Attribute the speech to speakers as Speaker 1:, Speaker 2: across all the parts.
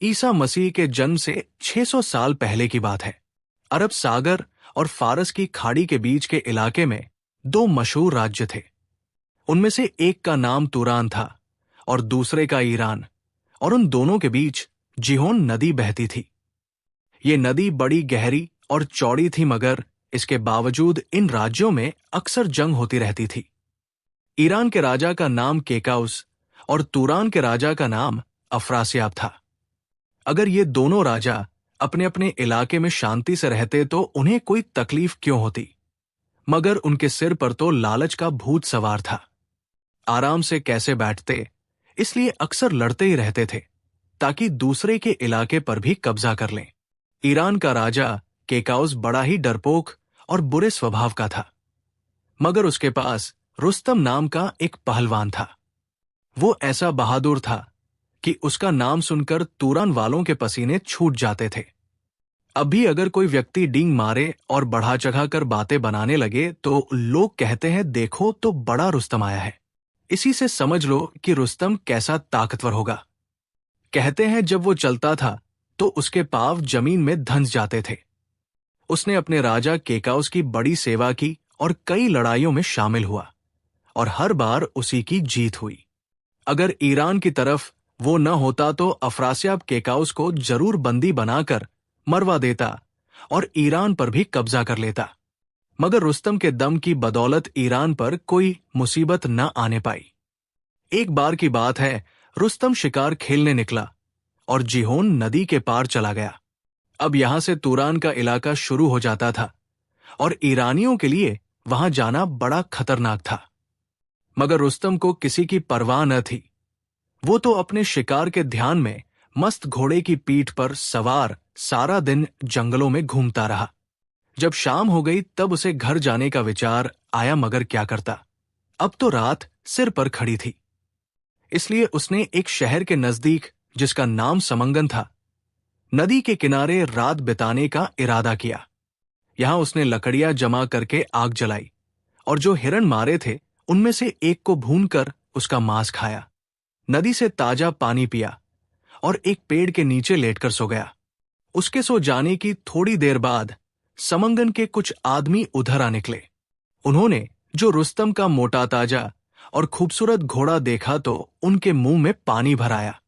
Speaker 1: ईसा मसीह के जन्म से 600 साल पहले की बात है। अरब सागर और फारस की खाड़ी के बीच के इलाके में दो मशहूर राज्य थे। उनमें से एक का नाम तुरान था और दूसरे का ईरान, और उन दोनों के बीच जिहोन नदी बहती थी। ये नदी बड़ी गहरी और चौड़ी थी, मगर इसके बावजूद इन राज्यों में अक्सर जंग होती रहती थी। ईरान के राजा का नाम केकाउस और तुरान के राजा का नाम अफरासियाब था। अगर ये दोनों राजा अपने अपने इलाके में शांति से रहते तो उन्हें कोई तकलीफ क्यों होती, मगर उनके सिर पर तो लालच का भूत सवार था। आराम से कैसे बैठते, इसलिए अक्सर लड़ते ही रहते थे ताकि दूसरे के इलाके पर भी कब्जा कर लें। ईरान का राजा केकाउस बड़ा ही डरपोक और बुरे स्वभाव का था, मगर उसके पास रुस्तम नाम का एक पहलवान था। वो ऐसा बहादुर था कि उसका नाम सुनकर तुरान वालों के पसीने छूट जाते थे। अब भी अगर कोई व्यक्ति डींग मारे और बढ़ा चढ़ा कर बातें बनाने लगे तो लोग कहते हैं, देखो तो बड़ा रुस्तम आया है। इसी से समझ लो कि रुस्तम कैसा ताकतवर होगा। कहते हैं जब वो चलता था तो उसके पांव जमीन में धंस जाते थे। उसने अपने राजा केकाउस की बड़ी सेवा की और कई लड़ाइयों में शामिल हुआ, और हर बार उसी की जीत हुई। अगर ईरान की तरफ वो न होता तो अफरासियाब केकाउस को जरूर बंदी बनाकर मरवा देता और ईरान पर भी कब्जा कर लेता। मगर रुस्तम के दम की बदौलत ईरान पर कोई मुसीबत न आने पाई। एक बार की बात है, रुस्तम शिकार खेलने निकला और जिहोन नदी के पार चला गया। अब यहां से तुरान का इलाका शुरू हो जाता था और ईरानियों के लिए वहां जाना बड़ा खतरनाक था। मगर रुस्तम को किसी की परवाह न थी। वो तो अपने शिकार के ध्यान में मस्त घोड़े की पीठ पर सवार सारा दिन जंगलों में घूमता रहा। जब शाम हो गई तब उसे घर जाने का विचार आया, मगर क्या करता। अब तो रात सिर पर खड़ी थी। इसलिए उसने एक शहर के नजदीक, जिसका नाम समंगन था, नदी के किनारे रात बिताने का इरादा किया। यहां उसने लकड़ियां जमा करके आग जलाई और जो हिरण मारे थे उनमें से एक को भूनकर उसका मांस खाया। नदी से ताजा पानी पिया और एक पेड़ के नीचे लेटकर सो गया। उसके सो जाने की थोड़ी देर बाद समंगन के कुछ आदमी उधर आ निकले। उन्होंने जो रुस्तम का मोटा ताजा और खूबसूरत घोड़ा देखा तो उनके मुंह में पानी भर आया।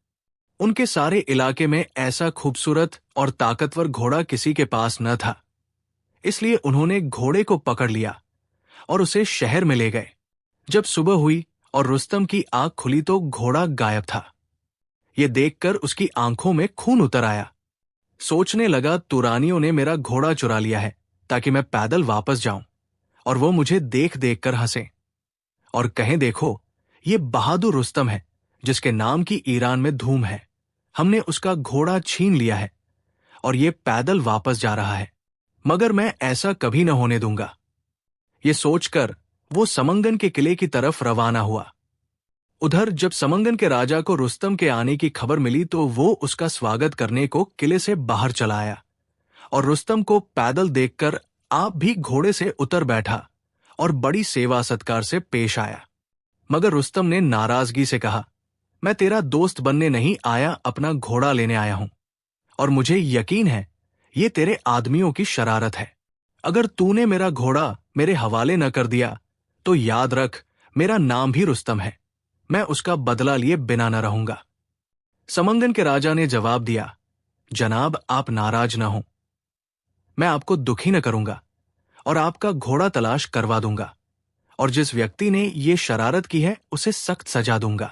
Speaker 1: उनके सारे इलाके में ऐसा खूबसूरत और ताकतवर घोड़ा किसी के पास न था। इसलिए उन्होंने घोड़े को पकड़ लिया और उसे शहर में ले गए। जब सुबह हुई और रुस्तम की आंख खुली तो घोड़ा गायब था। ये देखकर उसकी आंखों में खून उतर आया। सोचने लगा, तुरानियों ने मेरा घोड़ा चुरा लिया है ताकि मैं पैदल वापस जाऊं और वो मुझे देख देख कर हंसे और कहें, देखो ये बहादुर रुस्तम है जिसके नाम की ईरान में धूम है। हमने उसका घोड़ा छीन लिया है और ये पैदल वापस जा रहा है, मगर मैं ऐसा कभी न होने दूंगा। ये सोचकर वो समंगन के किले की तरफ रवाना हुआ। उधर जब समंगन के राजा को रुस्तम के आने की खबर मिली तो वो उसका स्वागत करने को किले से बाहर चला आया और रुस्तम को पैदल देखकर आप भी घोड़े से उतर बैठा और बड़ी सेवा सत्कार से पेश आया। मगर रुस्तम ने नाराजगी से कहा, मैं तेरा दोस्त बनने नहीं आया, अपना घोड़ा लेने आया हूं, और मुझे यकीन है ये तेरे आदमियों की शरारत है। अगर तूने मेरा घोड़ा मेरे हवाले न कर दिया तो याद रख, मेरा नाम भी रुस्तम है। मैं उसका बदला लिए बिना न रहूंगा। समंगन के राजा ने जवाब दिया, जनाब आप नाराज न हो, मैं आपको दुखी न करूंगा और आपका घोड़ा तलाश करवा दूंगा, और जिस व्यक्ति ने ये शरारत की है उसे सख्त सजा दूंगा।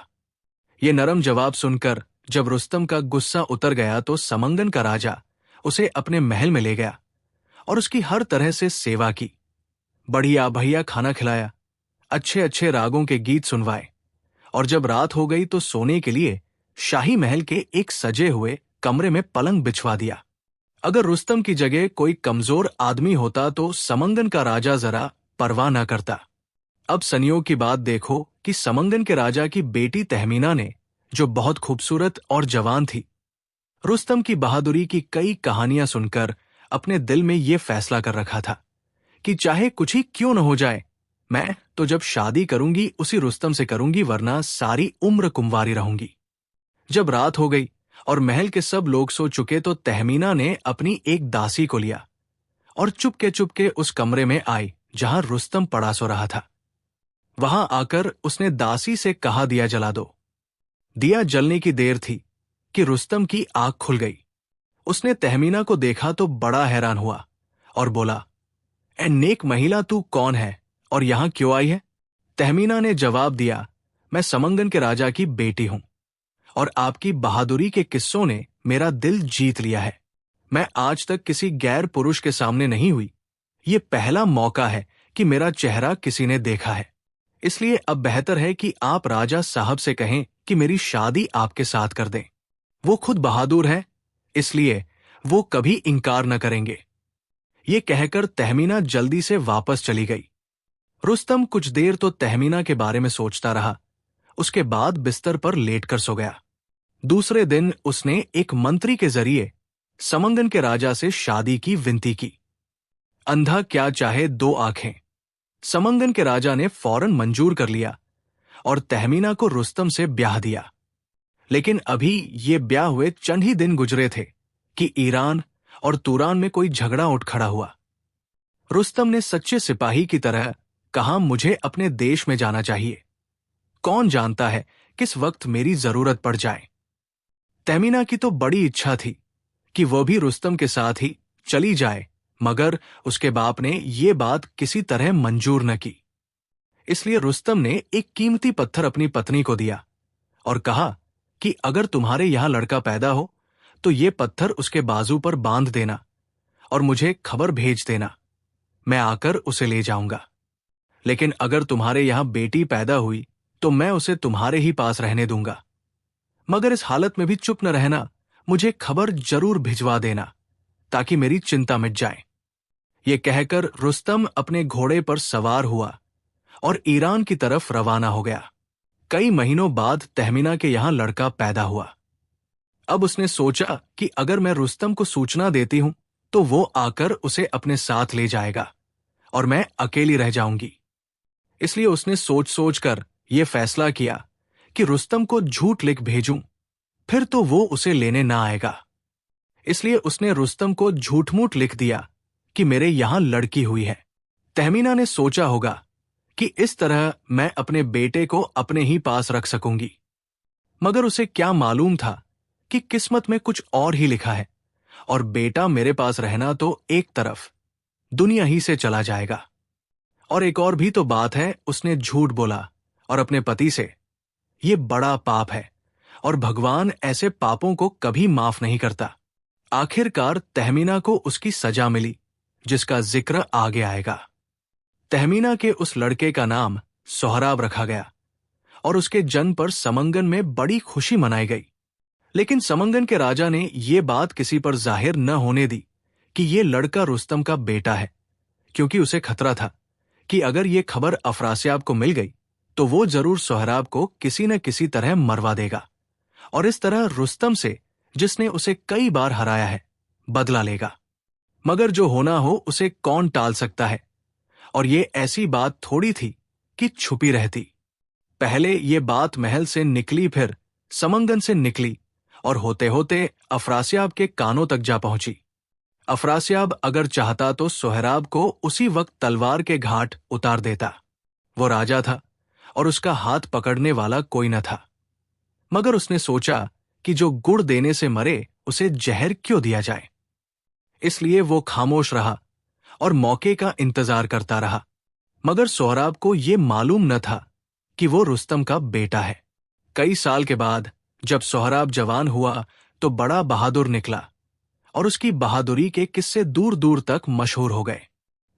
Speaker 1: ये नरम जवाब सुनकर जब रुस्तम का गुस्सा उतर गया तो समंगन का राजा उसे अपने महल में ले गया और उसकी हर तरह से सेवा की। बढ़िया बढ़िया खाना खिलाया, अच्छे अच्छे रागों के गीत सुनवाए, और जब रात हो गई तो सोने के लिए शाही महल के एक सजे हुए कमरे में पलंग बिछवा दिया। अगर रुस्तम की जगह कोई कमजोर आदमी होता तो समंगन का राजा जरा परवाह न करता। अब संयोग की बात देखो कि समंगन के राजा की बेटी तहमीना ने, जो बहुत खूबसूरत और जवान थी, रुस्तम की बहादुरी की कई कहानियां सुनकर अपने दिल में ये फैसला कर रखा था कि चाहे कुछ ही क्यों न हो जाए, मैं तो जब शादी करूंगी उसी रुस्तम से करूंगी, वरना सारी उम्र कुंवारी रहूंगी। जब रात हो गई और महल के सब लोग सो चुके तो तहमीना ने अपनी एक दासी को लिया और चुपके चुपके उस कमरे में आई जहां रुस्तम पड़ा सो रहा था। वहां आकर उसने दासी से कहा, दिया जला दो। दिया जलने की देर थी कि रुस्तम की आंख खुल गई। उसने तहमीना को देखा तो बड़ा हैरान हुआ और बोला, ए नेक महिला, तू कौन है और यहां क्यों आई है? तहमीना ने जवाब दिया, मैं समंगन के राजा की बेटी हूं और आपकी बहादुरी के किस्सों ने मेरा दिल जीत लिया है। मैं आज तक किसी गैर पुरुष के सामने नहीं हुई। ये पहला मौका है कि मेरा चेहरा किसी ने देखा है। इसलिए अब बेहतर है कि आप राजा साहब से कहें कि मेरी शादी आपके साथ कर दें। वो खुद बहादुर हैं, इसलिए वो कभी इंकार न करेंगे। ये कहकर तहमीना जल्दी से वापस चली गई। रुस्तम कुछ देर तो तहमीना के बारे में सोचता रहा। उसके बाद बिस्तर पर लेटकर सो गया। दूसरे दिन उसने एक मंत्री के जरिए समंगन के राजा से शादी की विनती की। अंधा क्या चाहे दो आंखें। समंगन के राजा ने फौरन मंजूर कर लिया और तहमीना को रुस्तम से ब्याह दिया। लेकिन अभी ये ब्याह हुए चंद ही दिन गुजरे थे कि ईरान और तुरान में कोई झगड़ा उठ खड़ा हुआ। रुस्तम ने सच्चे सिपाही की तरह कहा, मुझे अपने देश में जाना चाहिए। कौन जानता है किस वक्त मेरी जरूरत पड़ जाए। तहमीना की तो बड़ी इच्छा थी कि वह भी रुस्तम के साथ ही चली जाए, मगर उसके बाप ने ये बात किसी तरह मंजूर न की। इसलिए रुस्तम ने एक कीमती पत्थर अपनी पत्नी को दिया और कहा कि अगर तुम्हारे यहां लड़का पैदा हो तो ये पत्थर उसके बाजू पर बांध देना और मुझे खबर भेज देना। मैं आकर उसे ले जाऊंगा। लेकिन अगर तुम्हारे यहां बेटी पैदा हुई तो मैं उसे तुम्हारे ही पास रहने दूंगा, मगर इस हालत में भी चुप न रहना, मुझे खबर जरूर भिजवा देना ताकि मेरी चिंता मिट जाए। ये कहकर रुस्तम अपने घोड़े पर सवार हुआ और ईरान की तरफ रवाना हो गया। कई महीनों बाद तहमीना के यहां लड़का पैदा हुआ। अब उसने सोचा कि अगर मैं रुस्तम को सूचना देती हूं तो वो आकर उसे अपने साथ ले जाएगा और मैं अकेली रह जाऊंगी। इसलिए उसने सोच सोच कर यह फैसला किया कि रुस्तम को झूठ लिख भेजूं, फिर तो वो उसे लेने ना आएगा। इसलिए उसने रुस्तम को झूठ मूठ लिख दिया कि मेरे यहां लड़की हुई है। तहमीना ने सोचा होगा कि इस तरह मैं अपने बेटे को अपने ही पास रख सकूंगी, मगर उसे क्या मालूम था कि किस्मत में कुछ और ही लिखा है और बेटा मेरे पास रहना तो एक तरफ दुनिया ही से चला जाएगा। और एक और भी तो बात है, उसने झूठ बोला और अपने पति से। ये बड़ा पाप है और भगवान ऐसे पापों को कभी माफ नहीं करता। आखिरकार तहमीना को उसकी सजा मिली, जिसका जिक्र आगे आएगा। तहमीना के उस लड़के का नाम सोहराब रखा गया और उसके जन्म पर समंगन में बड़ी खुशी मनाई गई। लेकिन समंगन के राजा ने ये बात किसी पर जाहिर न होने दी कि ये लड़का रुस्तम का बेटा है, क्योंकि उसे खतरा था कि अगर ये खबर अफरासियाब को मिल गई तो वो जरूर सोहराब को किसी न किसी तरह मरवा देगा और इस तरह रुस्तम से, जिसने उसे कई बार हराया है, बदला लेगा। मगर जो होना हो उसे कौन टाल सकता है, और ये ऐसी बात थोड़ी थी कि छुपी रहती। पहले ये बात महल से निकली, फिर समंगन से निकली और होते होते अफरासियाब के कानों तक जा पहुंची। अफरासियाब अगर चाहता तो सोहराब को उसी वक्त तलवार के घाट उतार देता। वो राजा था और उसका हाथ पकड़ने वाला कोई न था, मगर उसने सोचा कि जो गुड़ देने से मरे उसे जहर क्यों दिया जाए। इसलिए वो खामोश रहा और मौके का इंतजार करता रहा। मगर सोहराब को ये मालूम न था कि वो रुस्तम का बेटा है। कई साल के बाद जब सोहराब जवान हुआ तो बड़ा बहादुर निकला और उसकी बहादुरी के किस्से दूर दूर तक मशहूर हो गए।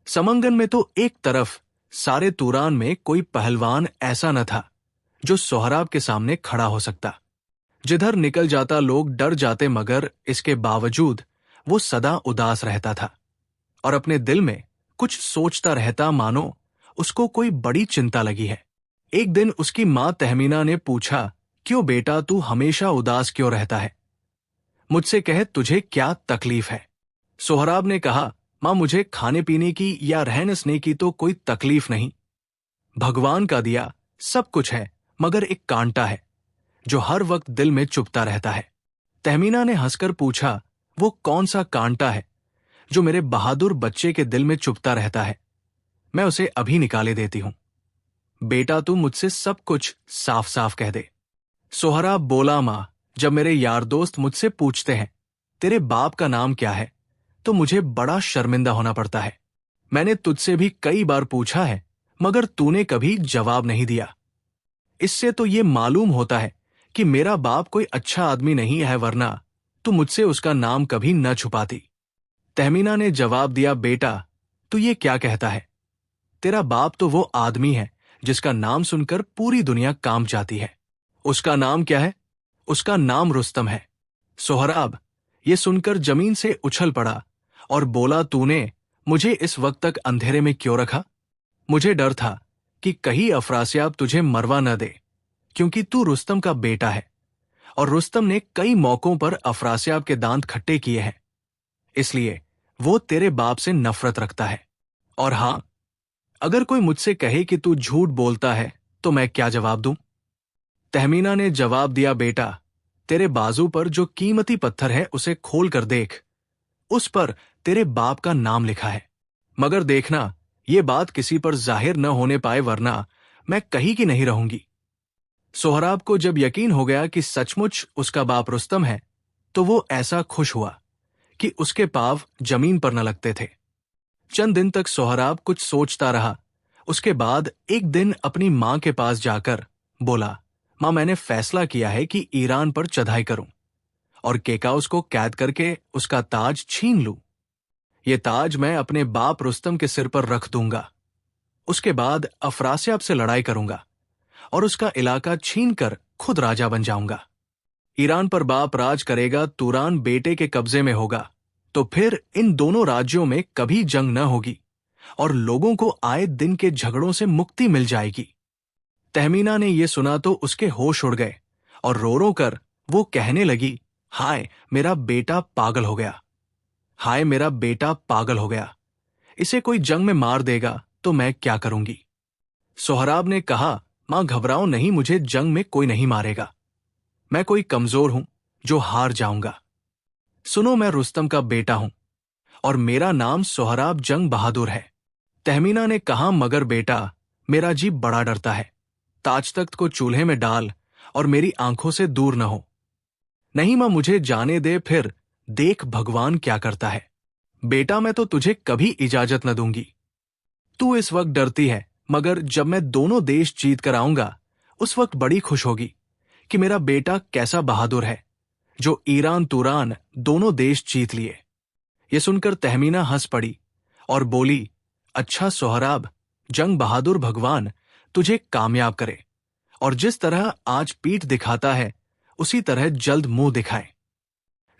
Speaker 1: समंगन में तो एक तरफ सारे तुरान में कोई पहलवान ऐसा न था जो सोहराब के सामने खड़ा हो सकता। जिधर निकल जाता लोग डर जाते, मगर इसके बावजूद वो सदा उदास रहता था और अपने दिल में कुछ सोचता रहता, मानो उसको कोई बड़ी चिंता लगी है। एक दिन उसकी मां तहमीना ने पूछा, क्यों बेटा, तू हमेशा उदास क्यों रहता है? मुझसे कह, तुझे क्या तकलीफ है? सोहराब ने कहा, मां, मुझे खाने पीने की या रहने सहने की तो कोई तकलीफ नहीं। भगवान का दिया सब कुछ है, मगर एक कांटा है जो हर वक्त दिल में चुभता रहता है। तहमीना ने हंसकर पूछा, वो कौन सा कांटा है जो मेरे बहादुर बच्चे के दिल में चुभता रहता है? मैं उसे अभी निकाले देती हूं। बेटा, तू मुझसे सब कुछ साफ साफ कह दे। सोहराब बोला, मां, जब मेरे यार दोस्त मुझसे पूछते हैं तेरे बाप का नाम क्या है, तो मुझे बड़ा शर्मिंदा होना पड़ता है। मैंने तुझसे भी कई बार पूछा है, मगर तूने कभी जवाब नहीं दिया। इससे तो ये मालूम होता है कि मेरा बाप कोई अच्छा आदमी नहीं है, वरना तू मुझसे उसका नाम कभी न छुपाती। तहमीना ने जवाब दिया, बेटा, तू ये क्या कहता है? तेरा बाप तो वो आदमी है जिसका नाम सुनकर पूरी दुनिया कांप जाती है। उसका नाम क्या है? उसका नाम रुस्तम है। सोहराब ये सुनकर जमीन से उछल पड़ा और बोला, तूने मुझे इस वक्त तक अंधेरे में क्यों रखा? मुझे डर था कि कहीं अफरासियाब तुझे मरवा न दे, क्योंकि तू रुस्तम का बेटा है और रुस्तम ने कई मौकों पर अफरासियाब के दांत खट्टे किए हैं, इसलिए वो तेरे बाप से नफरत रखता है। और हां, अगर कोई मुझसे कहे कि तू झूठ बोलता है तो मैं क्या जवाब दूं? तहमीना ने जवाब दिया, बेटा, तेरे बाजू पर जो कीमती पत्थर है उसे खोल कर देख, उस पर तेरे बाप का नाम लिखा है। मगर देखना, ये बात किसी पर जाहिर न होने पाए, वरना मैं कहीं की नहीं रहूंगी। सोहराब को जब यकीन हो गया कि सचमुच उसका बाप रुस्तम है, तो वो ऐसा खुश हुआ कि उसके पांव जमीन पर न लगते थे। चंद दिन तक सोहराब कुछ सोचता रहा। उसके बाद एक दिन अपनी मां के पास जाकर बोला, मां, मैंने फैसला किया है कि ईरान पर चढ़ाई करूं और केकाउस को कैद करके उसका ताज छीन लूं। ये ताज मैं अपने बाप रुस्तम के सिर पर रख दूंगा। उसके बाद अफरासियाब से लड़ाई करूंगा और उसका इलाका छीनकर खुद राजा बन जाऊंगा। ईरान पर बाप राज करेगा, तुरान बेटे के कब्जे में होगा, तो फिर इन दोनों राज्यों में कभी जंग न होगी और लोगों को आए दिन के झगड़ों से मुक्ति मिल जाएगी। तहमीना ने यह सुना तो उसके होश उड़ गए और रो रो कर वो कहने लगी, हाय मेरा बेटा पागल हो गया, हाय मेरा बेटा पागल हो गया। इसे कोई जंग में मार देगा तो मैं क्या करूंगी? सोहराब ने कहा, मां घबराओ नहीं, मुझे जंग में कोई नहीं मारेगा। मैं कोई कमजोर हूं जो हार जाऊंगा। सुनो, मैं रुस्तम का बेटा हूं और मेरा नाम सोहराब जंग बहादुर है। तहमीना ने कहा, मगर बेटा, मेरा जी बड़ा डरता है। ताज तख्त को चूल्हे में डाल और मेरी आंखों से दूर न हो। नहीं मां, मुझे जाने दे, फिर देख भगवान क्या करता है। बेटा, मैं तो तुझे कभी इजाजत न दूंगी। तू इस वक्त डरती है, मगर जब मैं दोनों देश जीत कर आऊंगा उस वक्त बड़ी खुश होगी कि मेरा बेटा कैसा बहादुर है जो ईरान तुरान दोनों देश जीत लिए। ये सुनकर तहमीना हंस पड़ी और बोली, अच्छा सोहराब, जंग बहादुर भगवान तुझे कामयाब करे और जिस तरह आज पीठ दिखाता है उसी तरह जल्द मुंह दिखाए।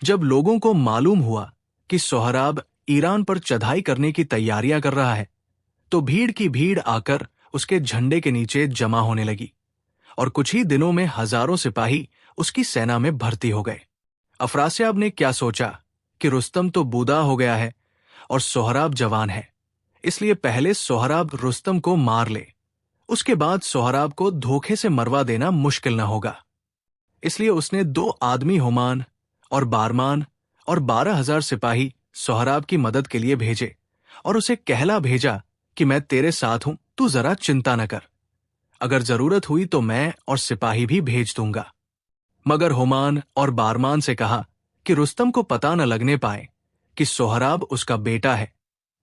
Speaker 1: जब लोगों को मालूम हुआ कि सोहराब ईरान पर चढ़ाई करने की तैयारियां कर रहा है, तो भीड़ की भीड़ आकर उसके झंडे के नीचे जमा होने लगी और कुछ ही दिनों में हजारों सिपाही उसकी सेना में भर्ती हो गए। अफरासियाब ने क्या सोचा कि रुस्तम तो बूढ़ा हो गया है और सोहराब जवान है, इसलिए पहले सोहराब रुस्तम को मार ले, उसके बाद सोहराब को धोखे से मरवा देना मुश्किल न होगा। इसलिए उसने 2 आदमी हुमान और बारमान और 12,000 सिपाही सोहराब की मदद के लिए भेजे और उसे कहला भेजा कि मैं तेरे साथ हूं, तू जरा चिंता न कर। अगर जरूरत हुई तो मैं और सिपाही भी भेज दूंगा। मगर हुमान और बारमान से कहा कि रुस्तम को पता न लगने पाए कि सोहराब उसका बेटा है,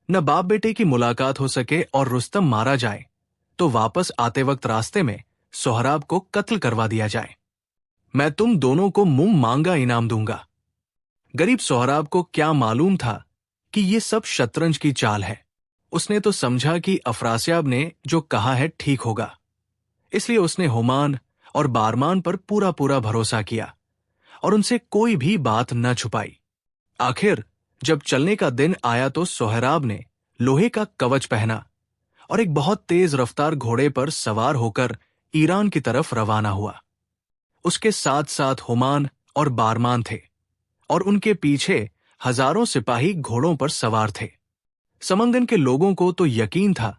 Speaker 1: न बाप बेटे की मुलाकात हो सके और रुस्तम मारा जाए तो वापस आते वक्त रास्ते में सोहराब को कत्ल करवा दिया जाए। मैं तुम दोनों को मुंह मांगा इनाम दूंगा। गरीब सोहराब को क्या मालूम था कि ये सब शतरंज की चाल है। उसने तो समझा कि अफरासियाब ने जो कहा है ठीक होगा, इसलिए उसने हुमान और बारमान पर पूरा पूरा भरोसा किया और उनसे कोई भी बात न छुपाई। आखिर जब चलने का दिन आया तो सोहराब ने लोहे का कवच पहना और एक बहुत तेज रफ्तार घोड़े पर सवार होकर ईरान की तरफ रवाना हुआ। उसके साथ साथ हुमान और बारमान थे और उनके पीछे हजारों सिपाही घोड़ों पर सवार थे। समंगन के लोगों को तो यकीन था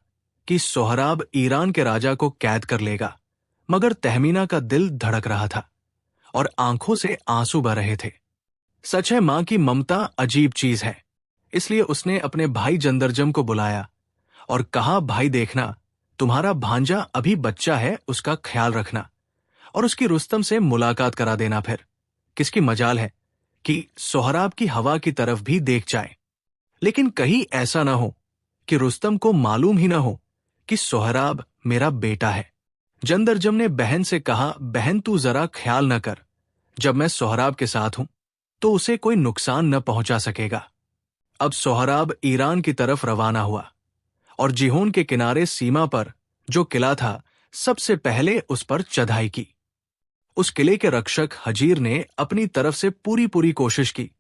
Speaker 1: कि सोहराब ईरान के राजा को कैद कर लेगा, मगर तहमीना का दिल धड़क रहा था और आंखों से आंसू बह रहे थे। सच है, मां की ममता अजीब चीज है। इसलिए उसने अपने भाई जंदरजम को बुलाया और कहा, भाई देखना, तुम्हारा भांजा अभी बच्चा है, उसका ख्याल रखना और उसकी रुस्तम से मुलाकात करा देना। फिर किसकी मजाल है कि सोहराब की हवा की तरफ भी देख जाए। लेकिन कहीं ऐसा ना हो कि रुस्तम को मालूम ही ना हो कि सोहराब मेरा बेटा है। जंदरजम ने बहन से कहा, बहन तू जरा ख्याल न कर, जब मैं सोहराब के साथ हूं तो उसे कोई नुकसान न पहुंचा सकेगा। अब सोहराब ईरान की तरफ रवाना हुआ और जिहोन के किनारे सीमा पर जो किला था, सबसे पहले उस पर चढ़ाई की। उस किले के रक्षक हजीर ने अपनी तरफ से पूरी पूरी कोशिश की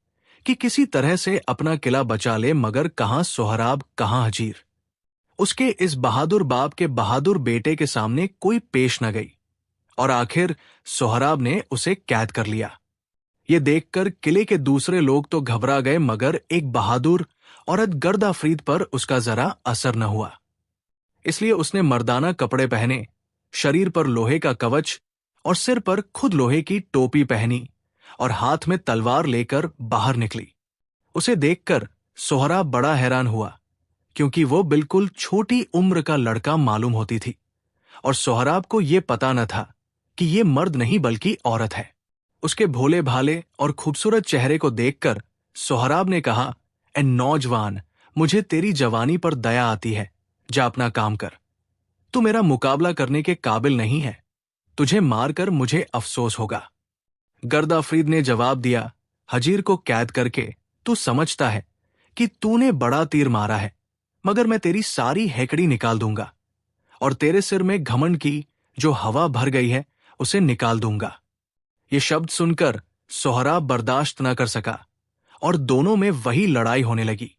Speaker 1: कि किसी तरह से अपना किला बचा ले, मगर कहां सोहराब, कहां हजीर। उसके इस बहादुर बाप के बहादुर बेटे के सामने कोई पेश न गई और आखिर सोहराब ने उसे कैद कर लिया। ये देखकर किले के दूसरे लोग तो घबरा गए, मगर एक बहादुर औरत गर्दाफरीद पर उसका जरा असर न हुआ। इसलिए उसने मर्दाना कपड़े पहने, शरीर पर लोहे का कवच और सिर पर खुद लोहे की टोपी पहनी और हाथ में तलवार लेकर बाहर निकली। उसे देखकर सोहराब बड़ा हैरान हुआ, क्योंकि वो बिल्कुल छोटी उम्र का लड़का मालूम होती थी और सोहराब को ये पता न था कि ये मर्द नहीं बल्कि औरत है। उसके भोले भाले और खूबसूरत चेहरे को देखकर सोहराब ने कहा, ए नौजवान, मुझे तेरी जवानी पर दया आती है, जा अपना काम कर। तू मेरा मुकाबला करने के काबिल नहीं है, तुझे मारकर मुझे अफसोस होगा। गर्दाफरीद ने जवाब दिया, हजीर को कैद करके तू समझता है कि तूने बड़ा तीर मारा है, मगर मैं तेरी सारी हैकड़ी निकाल दूंगा और तेरे सिर में घमंड की जो हवा भर गई है उसे निकाल दूंगा। ये शब्द सुनकर सोहराब बर्दाश्त न कर सका और दोनों में वही लड़ाई होने लगी।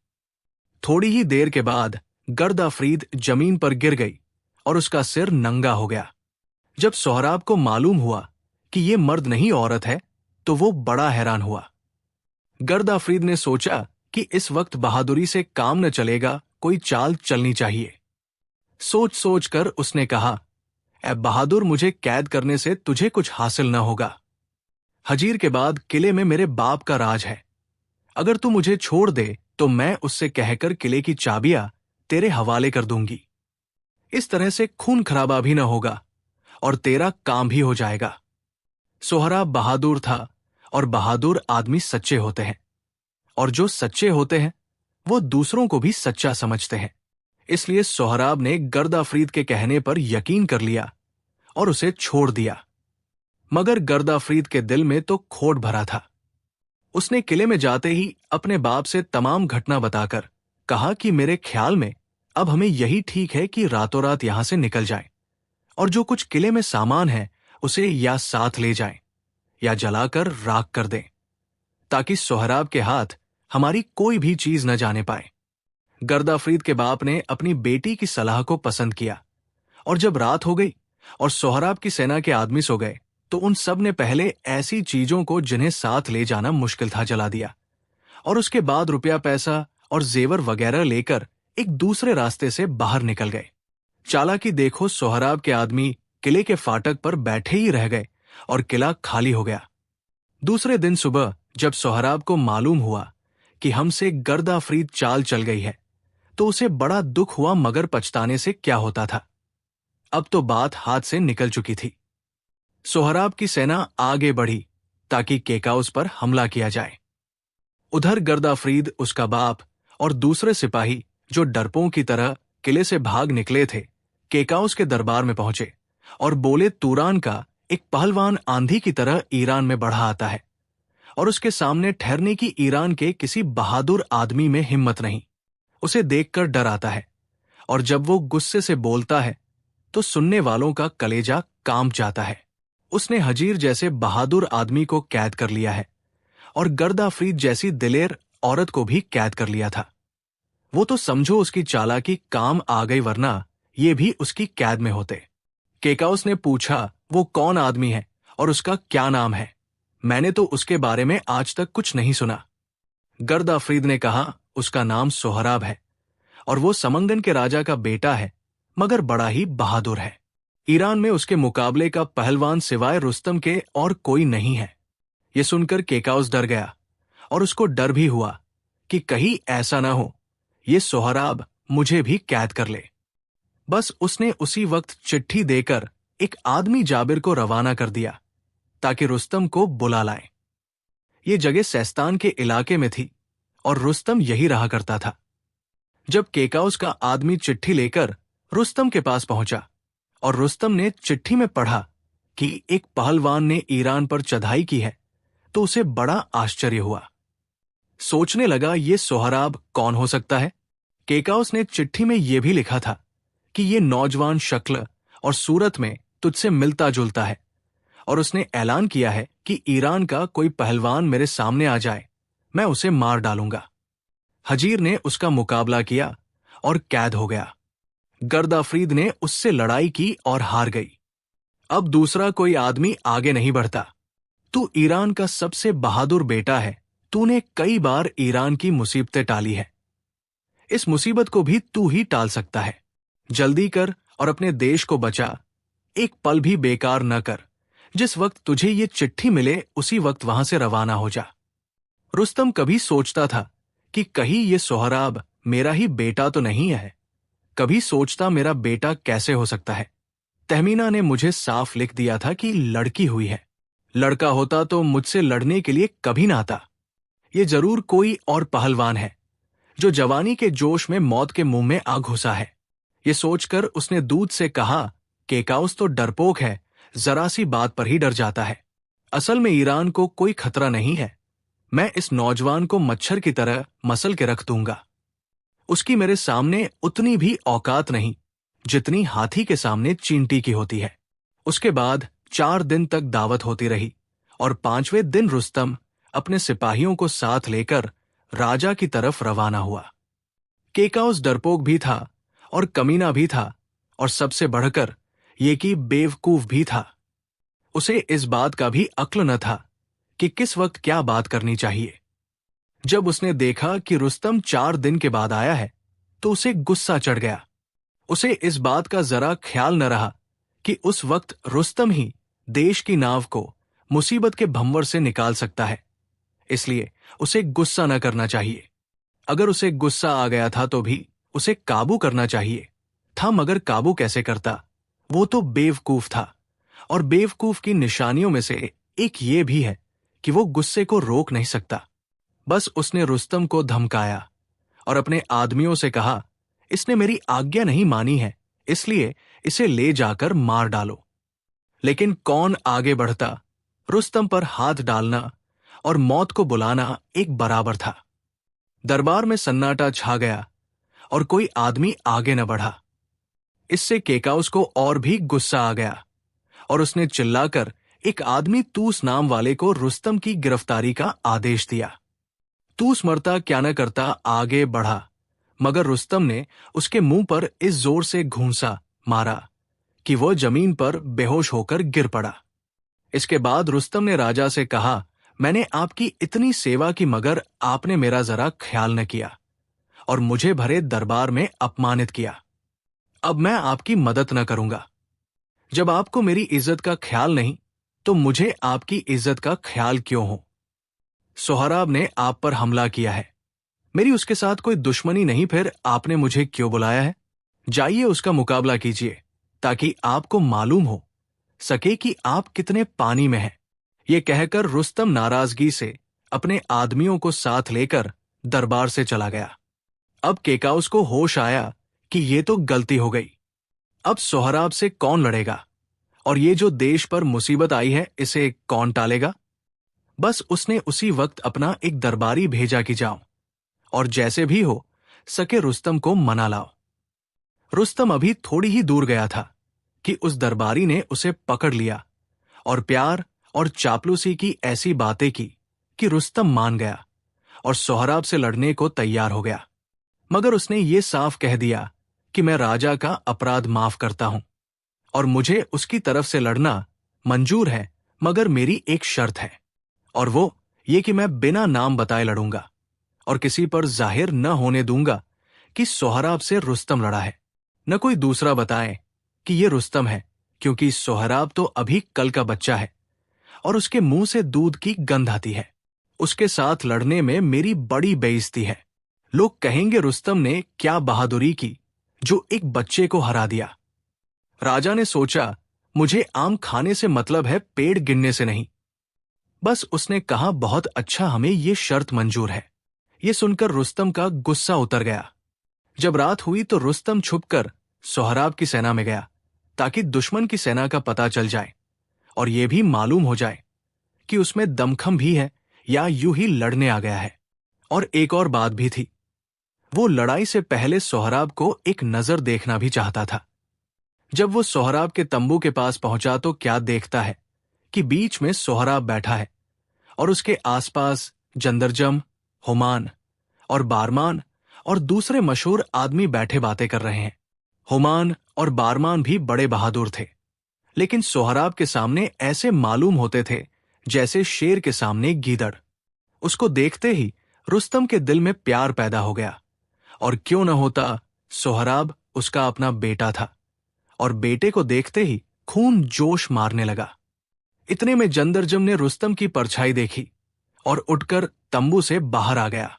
Speaker 1: थोड़ी ही देर के बाद गर्दाफरीद जमीन पर गिर गई और उसका सिर नंगा हो गया। जब सोहराब को मालूम हुआ कि ये मर्द नहीं औरत है, तो वो बड़ा हैरान हुआ। गर्दाफरीद ने सोचा कि इस वक्त बहादुरी से काम न चलेगा, कोई चाल चलनी चाहिए। सोच सोच कर उसने कहा, ए बहादुर, मुझे कैद करने से तुझे कुछ हासिल न होगा। हजीर के बाद किले में मेरे बाप का राज है। अगर तू मुझे छोड़ दे तो मैं उससे कहकर किले की चाबियां तेरे हवाले कर दूंगी। इस तरह से खून खराबा भी न होगा और तेरा काम भी हो जाएगा। सोहराब बहादुर था और बहादुर आदमी सच्चे होते हैं और जो सच्चे होते हैं वो दूसरों को भी सच्चा समझते हैं। इसलिए सोहराब ने गर्दाफरीद के कहने पर यकीन कर लिया और उसे छोड़ दिया। मगर गर्दाफरीद के दिल में तो खोट भरा था। उसने किले में जाते ही अपने बाप से तमाम घटना बताकर कहा कि मेरे ख्याल में अब हमें यही ठीक है कि रातों रात यहां से निकल जाएं और जो कुछ किले में सामान है उसे या साथ ले जाएं या जलाकर राख कर दें, ताकि सोहराब के हाथ हमारी कोई भी चीज न जाने पाए। गर्दाफरीद के बाप ने अपनी बेटी की सलाह को पसंद किया और जब रात हो गई और सोहराब की सेना के आदमी सो गए, तो उन सब ने पहले ऐसी चीजों को जिन्हें साथ ले जाना मुश्किल था जला दिया और उसके बाद रुपया पैसा और जेवर वगैरह लेकर एक दूसरे रास्ते से बाहर निकल गए। चालाकी देखो, सोहराब के आदमी किले के फाटक पर बैठे ही रह गए और किला खाली हो गया। दूसरे दिन सुबह जब सोहराब को मालूम हुआ कि हमसे गर्दाफरीद चाल चल गई है, तो उसे बड़ा दुख हुआ, मगर पछताने से क्या होता था। अब तो बात हाथ से निकल चुकी थी। सोहराब की सेना आगे बढ़ी ताकि केकाउस पर हमला किया जाए। उधर गर्दाफरीद, उसका बाप और दूसरे सिपाही जो डरपों की तरह किले से भाग निकले थे, केकाउस के दरबार में पहुंचे और बोले, तूरान का एक पहलवान आंधी की तरह ईरान में बढ़ा आता है और उसके सामने ठहरने की ईरान के किसी बहादुर आदमी में हिम्मत नहीं। उसे देखकर डर आता है और जब वो गुस्से से बोलता है तो सुनने वालों का कलेजा कांप जाता है। उसने हजीर जैसे बहादुर आदमी को कैद कर लिया है और गर्दाफरीद जैसी दिलेर औरत को भी कैद कर लिया था। वो तो समझो उसकी चालाकी काम आ गई, वरना ये भी उसकी कैद में होते। केकाउस ने पूछा, वो कौन आदमी है और उसका क्या नाम है? मैंने तो उसके बारे में आज तक कुछ नहीं सुना। गर्दाफरीद ने कहा, उसका नाम सोहराब है और वो समंगन के राजा का बेटा है, मगर बड़ा ही बहादुर है। ईरान में उसके मुकाबले का पहलवान सिवाय रुस्तम के और कोई नहीं है। ये सुनकर केकाउस डर गया और उसको डर भी हुआ कि कहीं ऐसा ना हो ये सोहराब मुझे भी कैद कर ले। बस उसने उसी वक्त चिट्ठी देकर एक आदमी जाबिर को रवाना कर दिया ताकि रुस्तम को बुला लाए। ये जगह सेस्तान के इलाके में थी और रुस्तम यही रहा करता था। जब केकाउस का आदमी चिट्ठी लेकर रुस्तम के पास पहुंचा और रुस्तम ने चिट्ठी में पढ़ा कि एक पहलवान ने ईरान पर चढ़ाई की है, तो उसे बड़ा आश्चर्य हुआ। सोचने लगा ये सोहराब कौन हो सकता है। केकाउस ने चिट्ठी में यह भी लिखा था कि ये नौजवान शक्ल और सूरत में तुझसे मिलता जुलता है और उसने ऐलान किया है कि ईरान का कोई पहलवान मेरे सामने आ जाए, मैं उसे मार डालूंगा। हजीर ने उसका मुकाबला किया और कैद हो गया। गर्दाफरीद ने उससे लड़ाई की और हार गई। अब दूसरा कोई आदमी आगे नहीं बढ़ता। तू ईरान का सबसे बहादुर बेटा है, तूने कई बार ईरान की मुसीबतें टाली है। इस मुसीबत को भी तू ही टाल सकता है। जल्दी कर और अपने देश को बचा। एक पल भी बेकार न कर। जिस वक्त तुझे ये चिट्ठी मिले उसी वक्त वहां से रवाना हो जा। रुस्तम कभी सोचता था कि कहीं ये सोहराब मेरा ही बेटा तो नहीं है। कभी सोचता मेरा बेटा कैसे हो सकता है। तहमीना ने मुझे साफ लिख दिया था कि लड़की हुई है। लड़का होता तो मुझसे लड़ने के लिए कभी ना आता। ये जरूर कोई और पहलवान है जो जवानी के जोश में मौत के मुंह में आ घुसा है। ये सोचकर उसने दूध से कहा, केकाउस तो डरपोक है, जरा सी बात पर ही डर जाता है। असल में ईरान को कोई खतरा नहीं है। मैं इस नौजवान को मच्छर की तरह मसल के रख दूंगा। उसकी मेरे सामने उतनी भी औकात नहीं जितनी हाथी के सामने चींटी की होती है। उसके बाद 4 दिन तक दावत होती रही और 5वें दिन रुस्तम अपने सिपाहियों को साथ लेकर राजा की तरफ रवाना हुआ। केकाउस डरपोक भी था और कमीना भी था और सबसे बढ़कर ये कि बेवकूफ भी था। उसे इस बात का भी अक्ल न था कि किस वक्त क्या बात करनी चाहिए। जब उसने देखा कि रुस्तम 4 दिन के बाद आया है तो उसे गुस्सा चढ़ गया। उसे इस बात का जरा ख्याल न रहा कि उस वक्त रुस्तम ही देश की नाव को मुसीबत के भंवर से निकाल सकता है। इसलिए उसे गुस्सा न करना चाहिए। अगर उसे गुस्सा आ गया था तो भी उसे काबू करना चाहिए था, मगर काबू कैसे करता। वो तो बेवकूफ था और बेवकूफ की निशानियों में से एक ये भी है कि वो गुस्से को रोक नहीं सकता। बस उसने रुस्तम को धमकाया और अपने आदमियों से कहा, इसने मेरी आज्ञा नहीं मानी है, इसलिए इसे ले जाकर मार डालो। लेकिन कौन आगे बढ़ता। रुस्तम पर हाथ डालना और मौत को बुलाना एक बराबर था। दरबार में सन्नाटा छा गया और कोई आदमी आगे न बढ़ा। इससे केकाउस को और भी गुस्सा आ गया और उसने चिल्लाकर एक आदमी तूस नाम वाले को रुस्तम की गिरफ्तारी का आदेश दिया। तूस मरता क्या न करता आगे बढ़ा, मगर रुस्तम ने उसके मुंह पर इस जोर से घूंसा मारा कि वह जमीन पर बेहोश होकर गिर पड़ा। इसके बाद रुस्तम ने राजा से कहा, मैंने आपकी इतनी सेवा की मगर आपने मेरा जरा ख्याल न किया और मुझे भरे दरबार में अपमानित किया। अब मैं आपकी मदद न करूंगा। जब आपको मेरी इज्जत का ख्याल नहीं तो मुझे आपकी इज्जत का ख्याल क्यों हो। सोहराब ने आप पर हमला किया है, मेरी उसके साथ कोई दुश्मनी नहीं, फिर आपने मुझे क्यों बुलाया है। जाइए उसका मुकाबला कीजिए ताकि आपको मालूम हो सके कि आप कितने पानी में हैं। ये कहकर रुस्तम नाराजगी से अपने आदमियों को साथ लेकर दरबार से चला गया। अब केकाउस को होश आया कि ये तो गलती हो गई। अब सोहराब से कौन लड़ेगा और ये जो देश पर मुसीबत आई है इसे कौन टालेगा। बस उसने उसी वक्त अपना एक दरबारी भेजा कि जाओ और जैसे भी हो सके रुस्तम को मना लाओ। रुस्तम अभी थोड़ी ही दूर गया था कि उस दरबारी ने उसे पकड़ लिया और प्यार और चापलूसी की ऐसी बातें की कि रुस्तम मान गया और सोहराब से लड़ने को तैयार हो गया। मगर उसने ये साफ कह दिया कि मैं राजा का अपराध माफ करता हूं और मुझे उसकी तरफ से लड़ना मंजूर है, मगर मेरी एक शर्त है और वो ये कि मैं बिना नाम बताए लड़ूंगा और किसी पर जाहिर न होने दूंगा कि सोहराब से रुस्तम लड़ा है। न कोई दूसरा बताए कि ये रुस्तम है, क्योंकि सोहराब तो अभी कल का बच्चा है और उसके मुंह से दूध की गंध आती है उसके साथ लड़ने में मेरी बड़ी बेइज्जती है। लोग कहेंगे रुस्तम ने क्या बहादुरी की जो एक बच्चे को हरा दिया। राजा ने सोचा मुझे आम खाने से मतलब है, पेड़ गिनने से नहीं। बस उसने कहा बहुत अच्छा, हमें ये शर्त मंजूर है। ये सुनकर रुस्तम का गुस्सा उतर गया। जब रात हुई तो रुस्तम छुपकर सोहराब की सेना में गया ताकि दुश्मन की सेना का पता चल जाए और यह भी मालूम हो जाए कि उसमें दमखम भी है या यूं ही लड़ने आ गया है। और एक और बात भी थी, वो लड़ाई से पहले सोहराब को एक नजर देखना भी चाहता था। जब वो सोहराब के तंबू के पास पहुंचा तो क्या देखता है कि बीच में सोहराब बैठा है और उसके आसपास जंदरजम, हुमान और बारमान और दूसरे मशहूर आदमी बैठे बातें कर रहे हैं। हुमान और बारमान भी बड़े बहादुर थे, लेकिन सोहराब के सामने ऐसे मालूम होते थे जैसे शेर के सामने गीदड़। उसको देखते ही रुस्तम के दिल में प्यार पैदा हो गया। और क्यों न होता, सोहराब उसका अपना बेटा था और बेटे को देखते ही खून जोश मारने लगा। इतने में जंदरजम ने रुस्तम की परछाई देखी और उठकर तंबू से बाहर आ गया,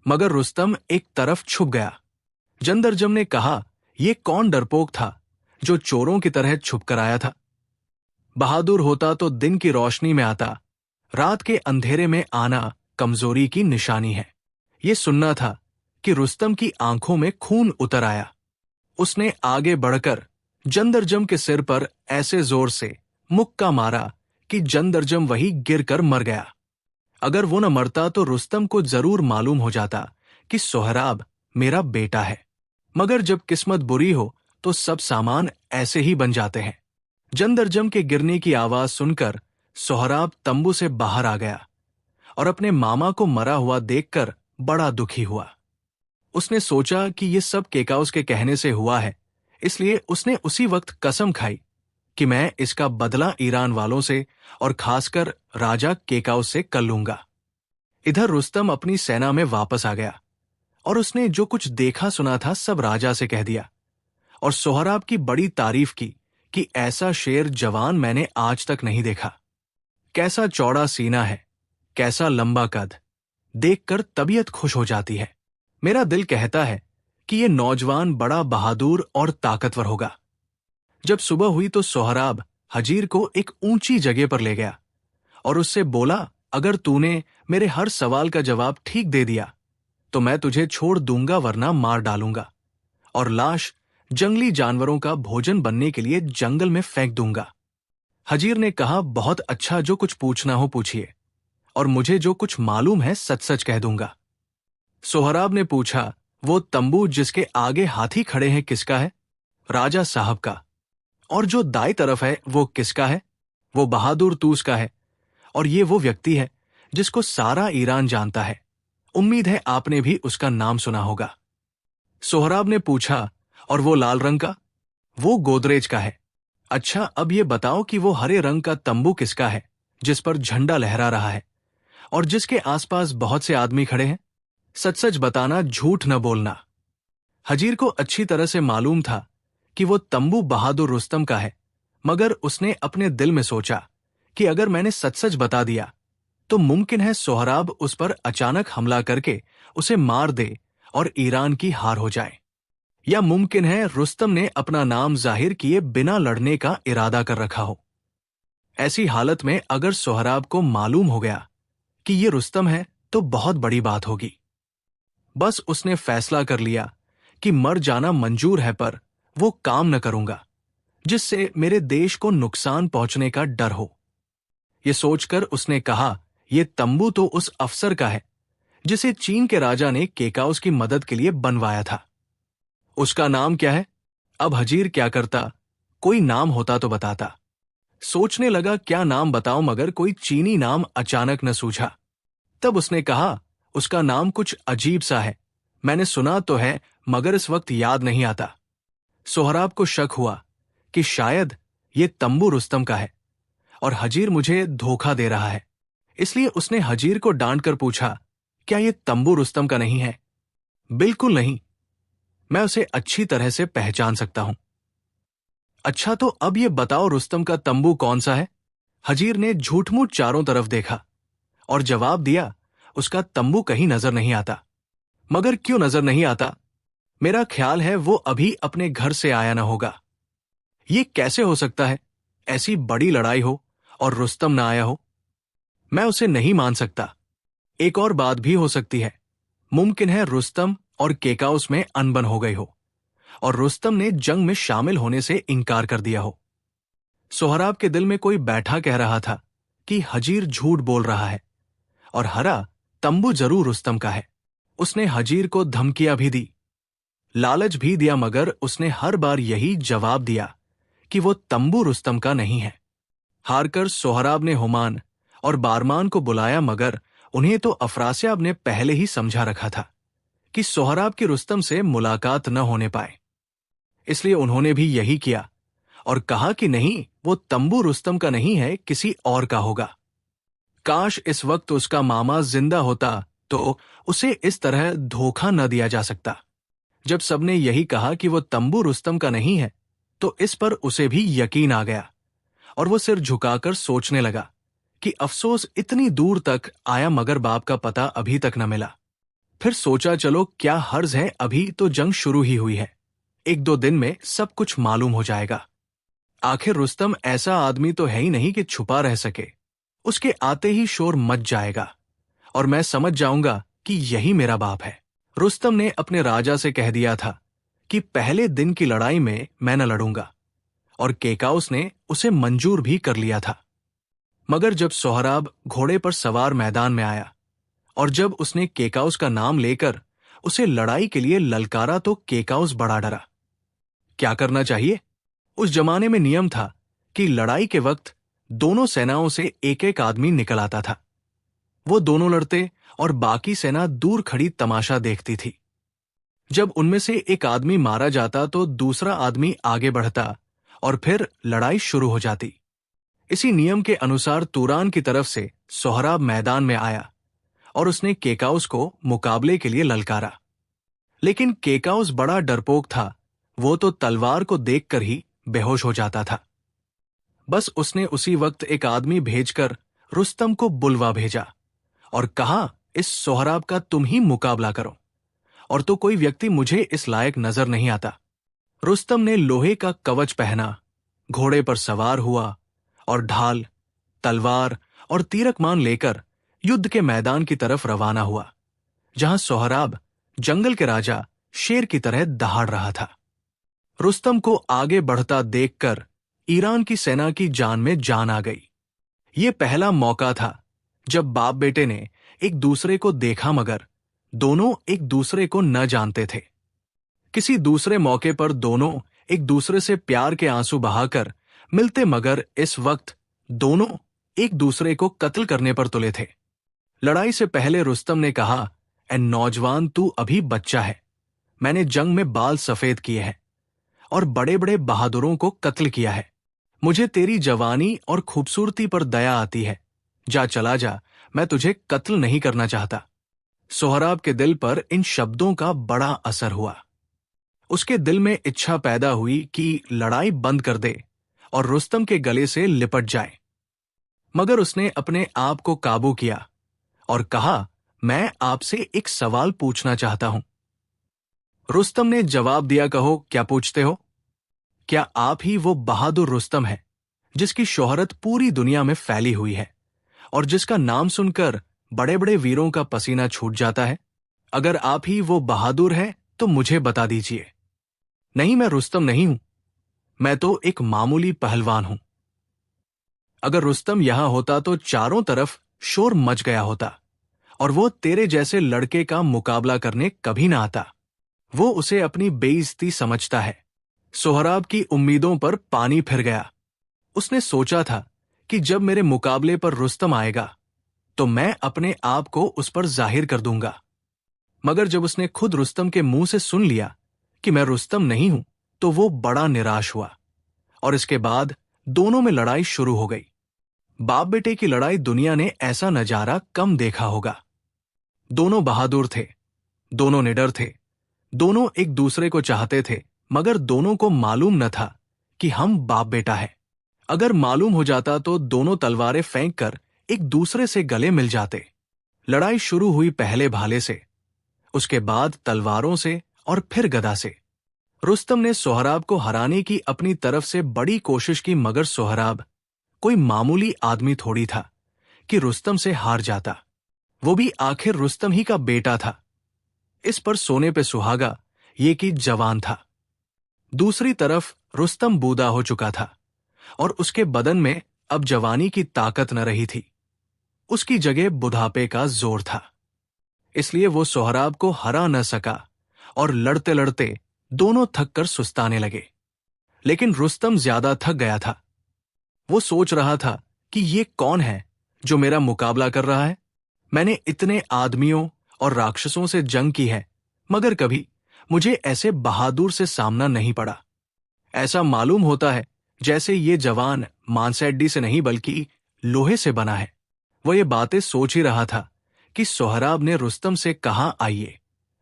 Speaker 1: मगर रुस्तम एक तरफ छुप गया। जंदरजम ने कहा, यह कौन डरपोक था जो चोरों की तरह छुप कर आया था? बहादुर होता तो दिन की रोशनी में आता, रात के अंधेरे में आना कमजोरी की निशानी है। यह सुनना था कि रुस्तम की आंखों में खून उतर आया। उसने आगे बढ़कर जंदरजम के सिर पर ऐसे जोर से मुक्का मारा कि जंदरजम वही गिरकर मर गया। अगर वो न मरता तो रुस्तम को जरूर मालूम हो जाता कि सोहराब मेरा बेटा है। मगर जब किस्मत बुरी हो तो सब सामान ऐसे ही बन जाते हैं। जंदरजम के गिरने की आवाज सुनकर सोहराब तंबू से बाहर आ गया और अपने मामा को मरा हुआ देखकर बड़ा दुखी हुआ। उसने सोचा कि ये सब केकाउस के कहने से हुआ है, इसलिए उसने उसी वक्त कसम खाई कि मैं इसका बदला ईरान वालों से और खासकर राजा केकाउस से कर लूंगा। इधर रुस्तम अपनी सेना में वापस आ गया और उसने जो कुछ देखा सुना था सब राजा से कह दिया और सोहराब की बड़ी तारीफ की कि ऐसा शेर जवान मैंने आज तक नहीं देखा। कैसा चौड़ा सीना है, कैसा लंबा कद, देखकर तबीयत खुश हो जाती है। मेरा दिल कहता है कि ये नौजवान बड़ा बहादुर और ताकतवर होगा। जब सुबह हुई तो सोहराब हजीर को एक ऊंची जगह पर ले गया और उससे बोला, अगर तूने मेरे हर सवाल का जवाब ठीक दे दिया तो मैं तुझे छोड़ दूंगा, वरना मार डालूंगा और लाश जंगली जानवरों का भोजन बनने के लिए जंगल में फेंक दूंगा। हजीर ने कहा, बहुत अच्छा, जो कुछ पूछना हो पूछिए और मुझे जो कुछ मालूम है सच सच कह दूंगा। सोहराब ने पूछा, वो तंबू जिसके आगे हाथी खड़े हैं किसका है? राजा साहब का। और जो दाई तरफ है वो किसका है? वो बहादुर तूस का है। और ये वो व्यक्ति है जिसको सारा ईरान जानता है, उम्मीद है आपने भी उसका नाम सुना होगा। सोहराब ने पूछा, और वो लाल रंग का? वो गोदरेज का है। अच्छा, अब ये बताओ कि वो हरे रंग का तंबू किसका है जिस पर झंडा लहरा रहा है और जिसके आसपास बहुत से आदमी खड़े हैं? सच सच बताना, झूठ न बोलना। हजीर को अच्छी तरह से मालूम था कि वो तंबू बहादुर रुस्तम का है, मगर उसने अपने दिल में सोचा कि अगर मैंने सच सच बता दिया तो मुमकिन है सोहराब उस पर अचानक हमला करके उसे मार दे और ईरान की हार हो जाए, या मुमकिन है रुस्तम ने अपना नाम जाहिर किए बिना लड़ने का इरादा कर रखा हो। ऐसी हालत में अगर सोहराब को मालूम हो गया कि ये रुस्तम है तो बहुत बड़ी बात होगी। बस उसने फैसला कर लिया कि मर जाना मंजूर है, पर वो काम न करूंगा जिससे मेरे देश को नुकसान पहुंचने का डर हो। ये सोचकर उसने कहा, ये तंबू तो उस अफसर का है जिसे चीन के राजा ने केकाउस की मदद के लिए बनवाया था। उसका नाम क्या है? अब हजीर क्या करता, कोई नाम होता तो बताता। सोचने लगा क्या नाम बताऊं, मगर कोई चीनी नाम अचानक न सूझा। तब उसने कहा, उसका नाम कुछ अजीब सा है, मैंने सुना तो है मगर इस वक्त याद नहीं आता। सोहराब को शक हुआ कि शायद ये तंबू रुस्तम का है और हजीर मुझे धोखा दे रहा है, इसलिए उसने हजीर को डांट कर पूछा, क्या ये तंबू रुस्तम का नहीं है? बिल्कुल नहीं, मैं उसे अच्छी तरह से पहचान सकता हूं। अच्छा, तो अब ये बताओ रुस्तम का तंबू कौन सा है? हजीर ने झूठमूठ चारों तरफ देखा और जवाब दिया, उसका तंबू कहीं नजर नहीं आता। मगर क्यों नजर नहीं आता? मेरा ख्याल है वो अभी अपने घर से आया न होगा। ये कैसे हो सकता है? ऐसी बड़ी लड़ाई हो और रुस्तम ना आया हो? मैं उसे नहीं मान सकता। एक और बात भी हो सकती है। मुमकिन है रुस्तम और केकाउस में अनबन हो गई हो और रुस्तम ने जंग में शामिल होने से इनकार कर दिया हो। सोहराब के दिल में कोई बैठा कह रहा था कि हजीर झूठ बोल रहा है और हरा तंबू जरूर रुस्तम का है। उसने हजीर को धमकियां भी दी, लालच भी दिया, मगर उसने हर बार यही जवाब दिया कि वो तंबू रुस्तम का नहीं है। हारकर सोहराब ने हुमान और बारमान को बुलाया, मगर उन्हें तो अफरास्याब ने पहले ही समझा रखा था कि सोहराब की रुस्तम से मुलाकात न होने पाए। इसलिए उन्होंने भी यही किया और कहा कि नहीं, वो तंबू रुस्तम का नहीं है, किसी और का होगा। काश इस वक्त उसका मामा जिंदा होता तो उसे इस तरह धोखा न दिया जा सकता। जब सबने यही कहा कि वो तंबू रुस्तम का नहीं है, तो इस पर उसे भी यकीन आ गया और वो सिर झुकाकर सोचने लगा कि अफसोस इतनी दूर तक आया मगर बाप का पता अभी तक न मिला। फिर सोचा, चलो क्या हर्ज है, अभी तो जंग शुरू ही हुई है, 1-2 दिन में सब कुछ मालूम हो जाएगा। आखिर रुस्तम ऐसा आदमी तो है ही नहीं कि छुपा रह सके। उसके आते ही शोर मच जाएगा और मैं समझ जाऊंगा कि यही मेरा बाप है। रुस्तम ने अपने राजा से कह दिया था कि पहले दिन की लड़ाई में मैं न लड़ूंगा और केकाउस ने उसे मंजूर भी कर लिया था। मगर जब सोहराब घोड़े पर सवार मैदान में आया और जब उसने केकाउस का नाम लेकर उसे लड़ाई के लिए ललकारा, तो केकाउस बड़ा डरा। क्या करना चाहिए? उस जमाने में नियम था कि लड़ाई के वक्त दोनों सेनाओं से एक एक आदमी निकल आता था। वो दोनों लड़ते और बाकी सेना दूर खड़ी तमाशा देखती थी। जब उनमें से एक आदमी मारा जाता तो दूसरा आदमी आगे बढ़ता और फिर लड़ाई शुरू हो जाती। इसी नियम के अनुसार तुरान की तरफ से सोहराब मैदान में आया और उसने केकाउस को मुकाबले के लिए ललकारा। लेकिन केकाउस बड़ा डरपोक था, वो तो तलवार को देखकर ही बेहोश हो जाता था। बस उसने उसी वक्त एक आदमी भेजकर रुस्तम को बुलवा भेजा और कहा, इस सोहराब का तुम ही मुकाबला करो, और तो कोई व्यक्ति मुझे इस लायक नजर नहीं आता। रुस्तम ने लोहे का कवच पहना, घोड़े पर सवार हुआ और ढाल, तलवार और तीरकमान लेकर युद्ध के मैदान की तरफ रवाना हुआ, जहां सोहराब जंगल के राजा शेर की तरह दहाड़ रहा था। रुस्तम को आगे बढ़ता देखकर ईरान की सेना की जान में जान आ गई। ये पहला मौका था जब बाप बेटे ने एक दूसरे को देखा, मगर दोनों एक दूसरे को न जानते थे। किसी दूसरे मौके पर दोनों एक दूसरे से प्यार के आंसू बहाकर मिलते, मगर इस वक्त दोनों एक दूसरे को कत्ल करने पर तुले थे। लड़ाई से पहले रुस्तम ने कहा, ए नौजवान, तू अभी बच्चा है। मैंने जंग में बाल सफेद किए हैं और बड़े बड़े बहादुरों को कत्ल किया है। मुझे तेरी जवानी और खूबसूरती पर दया आती है। जा, चला जा, मैं तुझे कत्ल नहीं करना चाहता। सोहराब के दिल पर इन शब्दों का बड़ा असर हुआ। उसके दिल में इच्छा पैदा हुई कि लड़ाई बंद कर दे और रुस्तम के गले से लिपट जाए। मगर उसने अपने आप को काबू किया और कहा, मैं आपसे एक सवाल पूछना चाहता हूं। रुस्तम ने जवाब दिया, कहो, क्या पूछते हो? क्या आप ही वो बहादुर रुस्तम है जिसकी शोहरत पूरी दुनिया में फैली हुई है और जिसका नाम सुनकर बड़े बड़े वीरों का पसीना छूट जाता है? अगर आप ही वो बहादुर हैं तो मुझे बता दीजिए। नहीं, मैं रुस्तम नहीं हूं, मैं तो एक मामूली पहलवान हूं। अगर रुस्तम यहां होता तो चारों तरफ शोर मच गया होता और वो तेरे जैसे लड़के का मुकाबला करने कभी ना आता। वो उसे अपनी बेइज्जती समझता है। सोहराब की उम्मीदों पर पानी फिर गया। उसने सोचा था कि जब मेरे मुकाबले पर रुस्तम आएगा तो मैं अपने आप को उस पर जाहिर कर दूंगा। मगर जब उसने खुद रुस्तम के मुंह से सुन लिया कि मैं रुस्तम नहीं हूं, तो वो बड़ा निराश हुआ और इसके बाद दोनों में लड़ाई शुरू हो गई। बाप बेटे की लड़ाई दुनिया ने ऐसा नजारा कम देखा होगा। दोनों बहादुर थे, दोनों निडर थे, दोनों एक दूसरे को चाहते थे, मगर दोनों को मालूम न था कि हम बाप बेटा है। अगर मालूम हो जाता तो दोनों तलवारें फेंक कर एक दूसरे से गले मिल जाते। लड़ाई शुरू हुई पहले भाले से, उसके बाद तलवारों से और फिर गदा से। रुस्तम ने सोहराब को हराने की अपनी तरफ से बड़ी कोशिश की, मगर सोहराब कोई मामूली आदमी थोड़ी था कि रुस्तम से हार जाता। वो भी आखिर रुस्तम ही का बेटा था। इस पर सोने पे सुहागा ये कि जवान था। दूसरी तरफ रुस्तम बूढ़ा हो चुका था और उसके बदन में अब जवानी की ताकत न रही थी। उसकी जगह बुढ़ापे का जोर था। इसलिए वो सोहराब को हरा न सका और लड़ते लड़ते दोनों थक कर सुस्ताने लगे। लेकिन रुस्तम ज्यादा थक गया था। वो सोच रहा था कि ये कौन है जो मेरा मुकाबला कर रहा है। मैंने इतने आदमियों और राक्षसों से जंग की है, मगर कभी मुझे ऐसे बहादुर से सामना नहीं पड़ा। ऐसा मालूम होता है जैसे ये जवान मांसहड्डी से नहीं बल्कि लोहे से बना है। वो ये बातें सोच ही रहा था कि सोहराब ने रुस्तम से कहा, आइए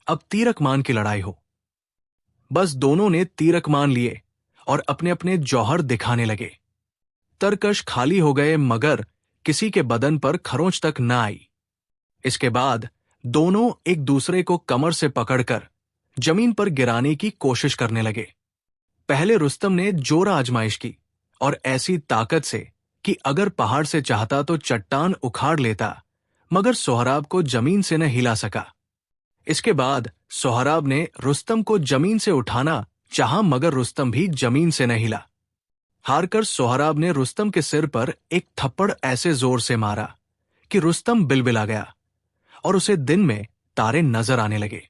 Speaker 1: अब तीरकमान की लड़ाई हो। बस दोनों ने तीरकमान लिए और अपने अपने जौहर दिखाने लगे। तरकश खाली हो गए, मगर किसी के बदन पर खरोंच तक न आई। इसके बाद दोनों एक दूसरे को कमर से पकड़कर जमीन पर गिराने की कोशिश करने लगे। पहले रुस्तम ने जोर आजमाइश की और ऐसी ताकत से कि अगर पहाड़ से चाहता तो चट्टान उखाड़ लेता, मगर सोहराब को जमीन से न हिला सका। इसके बाद सोहराब ने रुस्तम को जमीन से उठाना चाहा, मगर रुस्तम भी जमीन से न हिला। हारकर सोहराब ने रुस्तम के सिर पर एक थप्पड़ ऐसे जोर से मारा कि रुस्तम बिलबिला गया और उसे दिन में तारे नजर आने लगे।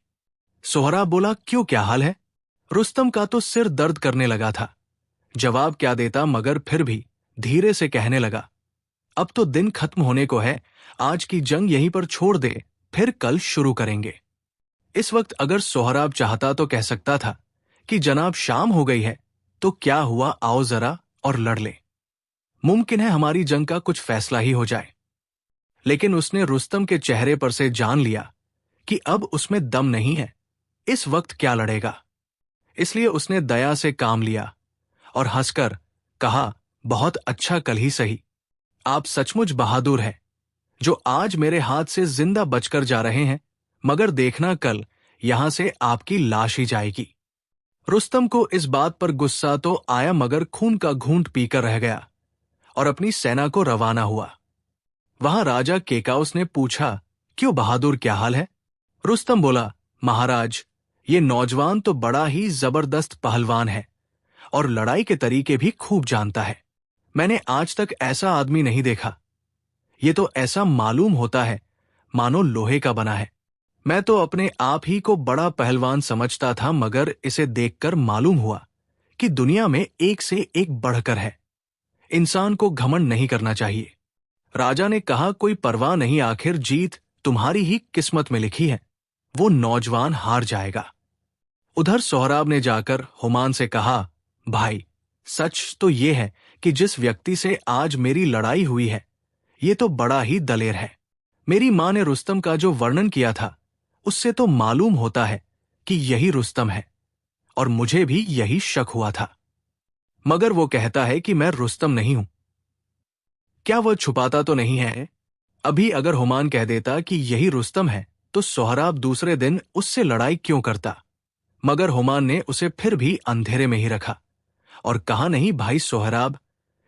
Speaker 1: सोहराब बोला, क्यों, क्या हाल है? रुस्तम का तो सिर दर्द करने लगा था। जवाब क्या देता, मगर फिर भी धीरे से कहने लगा, अब तो दिन खत्म होने को है, आज की जंग यहीं पर छोड़ दे, फिर कल शुरू करेंगे। इस वक्त अगर सोहराब चाहता तो कह सकता था कि जनाब शाम हो गई है, तो क्या हुआ, आओ जरा और लड़ ले। मुमकिन है हमारी जंग का कुछ फैसला ही हो जाए। लेकिन उसने रुस्तम के चेहरे पर से जान लिया कि अब उसमें दम नहीं है, इस वक्त क्या लड़ेगा। इसलिए उसने दया से काम लिया और हंसकर कहा, बहुत अच्छा, कल ही सही। आप सचमुच बहादुर हैं जो आज मेरे हाथ से जिंदा बचकर जा रहे हैं, मगर देखना कल यहां से आपकी लाश ही जाएगी। रुस्तम को इस बात पर गुस्सा तो आया, मगर खून का घूंट पीकर रह गया और अपनी सेना को रवाना हुआ। वहां राजा केकाउस ने पूछा, क्यों बहादुर, क्या हाल है? रुस्तम बोला, महाराज, ये नौजवान तो बड़ा ही जबरदस्त पहलवान है और लड़ाई के तरीके भी खूब जानता है। मैंने आज तक ऐसा आदमी नहीं देखा। ये तो ऐसा मालूम होता है मानो लोहे का बना है। मैं तो अपने आप ही को बड़ा पहलवान समझता था, मगर इसे देखकर मालूम हुआ कि दुनिया में एक से एक बढ़कर है। इंसान को घमंड नहीं करना चाहिए। राजा ने कहा, कोई परवाह नहीं, आखिर जीत तुम्हारी ही किस्मत में लिखी है। वो नौजवान हार जाएगा। उधर सोहराब ने जाकर हुमान से कहा, भाई, सच तो ये है कि जिस व्यक्ति से आज मेरी लड़ाई हुई है, ये तो बड़ा ही दलेर है। मेरी मां ने रुस्तम का जो वर्णन किया था, उससे तो मालूम होता है कि यही रुस्तम है, और मुझे भी यही शक हुआ था। मगर वो कहता है कि मैं रुस्तम नहीं हूं। क्या वह छुपाता तो नहीं है? अभी अगर हुमान कह देता कि यही रुस्तम है, तो सोहराब दूसरे दिन उससे लड़ाई क्यों करता? मगर हुमान ने उसे फिर भी अंधेरे में ही रखा और कहा, नहीं भाई सोहराब,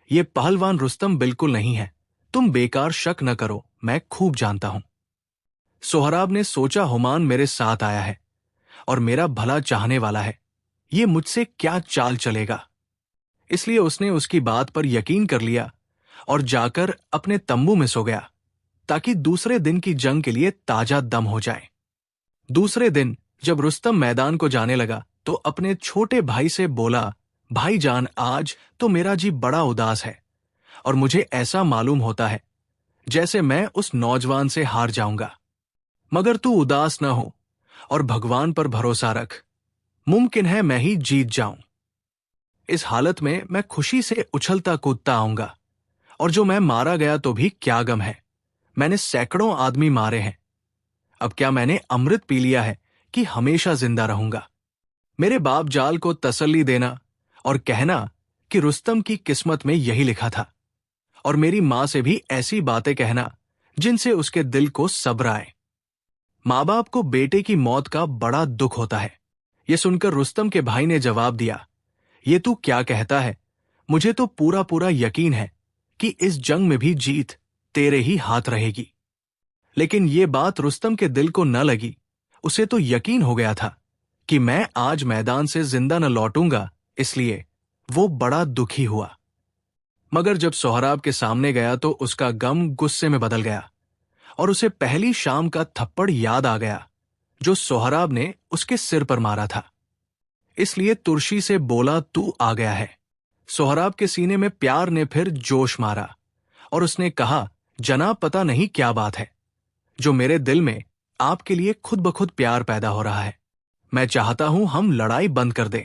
Speaker 1: ये पहलवान रुस्तम बिल्कुल नहीं है। तुम बेकार शक न करो, मैं खूब जानता हूं। सोहराब ने सोचा, हुमान मेरे साथ आया है और मेरा भला चाहने वाला है, ये मुझसे क्या चाल चलेगा। इसलिए उसने उसकी बात पर यकीन कर लिया और जाकर अपने तंबू में सो गया, ताकि दूसरे दिन की जंग के लिए ताजा दम हो जाए। दूसरे दिन जब रुस्तम मैदान को जाने लगा तो अपने छोटे भाई से बोला, भाईजान, आज तो मेरा जी बड़ा उदास है और मुझे ऐसा मालूम होता है जैसे मैं उस नौजवान से हार जाऊंगा। मगर तू उदास न हो और भगवान पर भरोसा रख, मुमकिन है मैं ही जीत जाऊं। इस हालत में मैं खुशी से उछलता कूदता आऊंगा, और जो मैं मारा गया तो भी क्या गम है, मैंने सैकड़ों आदमी मारे हैं। अब क्या मैंने अमृत पी लिया है कि हमेशा जिंदा रहूंगा? मेरे बाप जाल को तसल्ली देना और कहना कि रुस्तम की किस्मत में यही लिखा था और मेरी माँ से भी ऐसी बातें कहना जिनसे उसके दिल को सब्र आए। माँ बाप को बेटे की मौत का बड़ा दुख होता है। यह सुनकर रुस्तम के भाई ने जवाब दिया, ये तू क्या कहता है? मुझे तो पूरा पूरा यकीन है कि इस जंग में भी जीत तेरे ही हाथ रहेगी। लेकिन ये बात रुस्तम के दिल को न लगी। उसे तो यकीन हो गया था कि मैं आज मैदान से जिंदा न लौटूंगा, इसलिए वो बड़ा दुखी हुआ। मगर जब सोहराब के सामने गया तो उसका गम गुस्से में बदल गया और उसे पहली शाम का थप्पड़ याद आ गया जो सोहराब ने उसके सिर पर मारा था। इसलिए तुर्शी से बोला, तू आ गया है। सोहराब के सीने में प्यार ने फिर जोश मारा और उसने कहा, जनाब, पता नहीं क्या बात है जो मेरे दिल में आपके लिए खुद ब खुद प्यार पैदा हो रहा है। मैं चाहता हूं हम लड़ाई बंद कर दें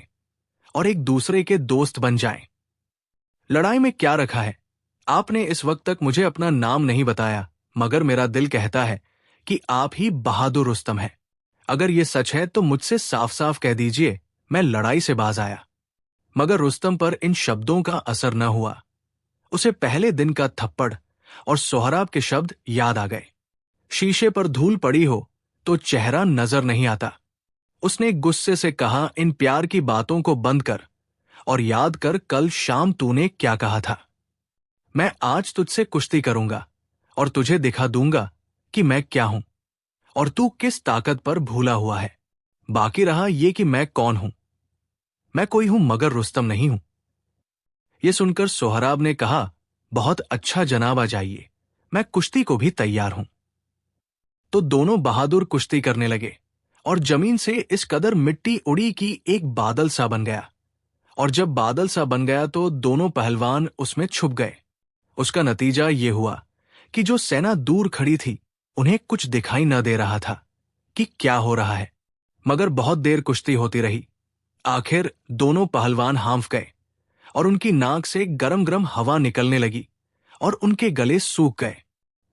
Speaker 1: और एक दूसरे के दोस्त बन जाएं। लड़ाई में क्या रखा है? आपने इस वक्त तक मुझे अपना नाम नहीं बताया, मगर मेरा दिल कहता है कि आप ही बहादुर रुस्तम हैं। अगर ये सच है तो मुझसे साफ साफ कह दीजिए, मैं लड़ाई से बाज आया। मगर रुस्तम पर इन शब्दों का असर न हुआ। उसे पहले दिन का थप्पड़ और सोहराब के शब्द याद आ गए। शीशे पर धूल पड़ी हो तो चेहरा नजर नहीं आता। उसने गुस्से से कहा, इन प्यार की बातों को बंद कर और याद कर कल शाम तूने क्या कहा था। मैं आज तुझसे कुश्ती करूंगा और तुझे दिखा दूंगा कि मैं क्या हूं और तू किस ताकत पर भूला हुआ है। बाकी रहा ये कि मैं कौन हूं। मैं कोई हूं मगर रुस्तम नहीं हूं। यह सुनकर सोहराब ने कहा, बहुत अच्छा जनाब, आ जाइए, मैं कुश्ती को भी तैयार हूं। तो दोनों बहादुर कुश्ती करने लगे और जमीन से इस कदर मिट्टी उड़ी कि एक बादल सा बन गया। और जब बादल सा बन गया तो दोनों पहलवान उसमें छुप गए। उसका नतीजा ये हुआ कि जो सेना दूर खड़ी थी उन्हें कुछ दिखाई न दे रहा था कि क्या हो रहा है। मगर बहुत देर कुश्ती होती रही। आखिर दोनों पहलवान हांफ गए और उनकी नाक से गरम गरम हवा निकलने लगी और उनके गले सूख गए।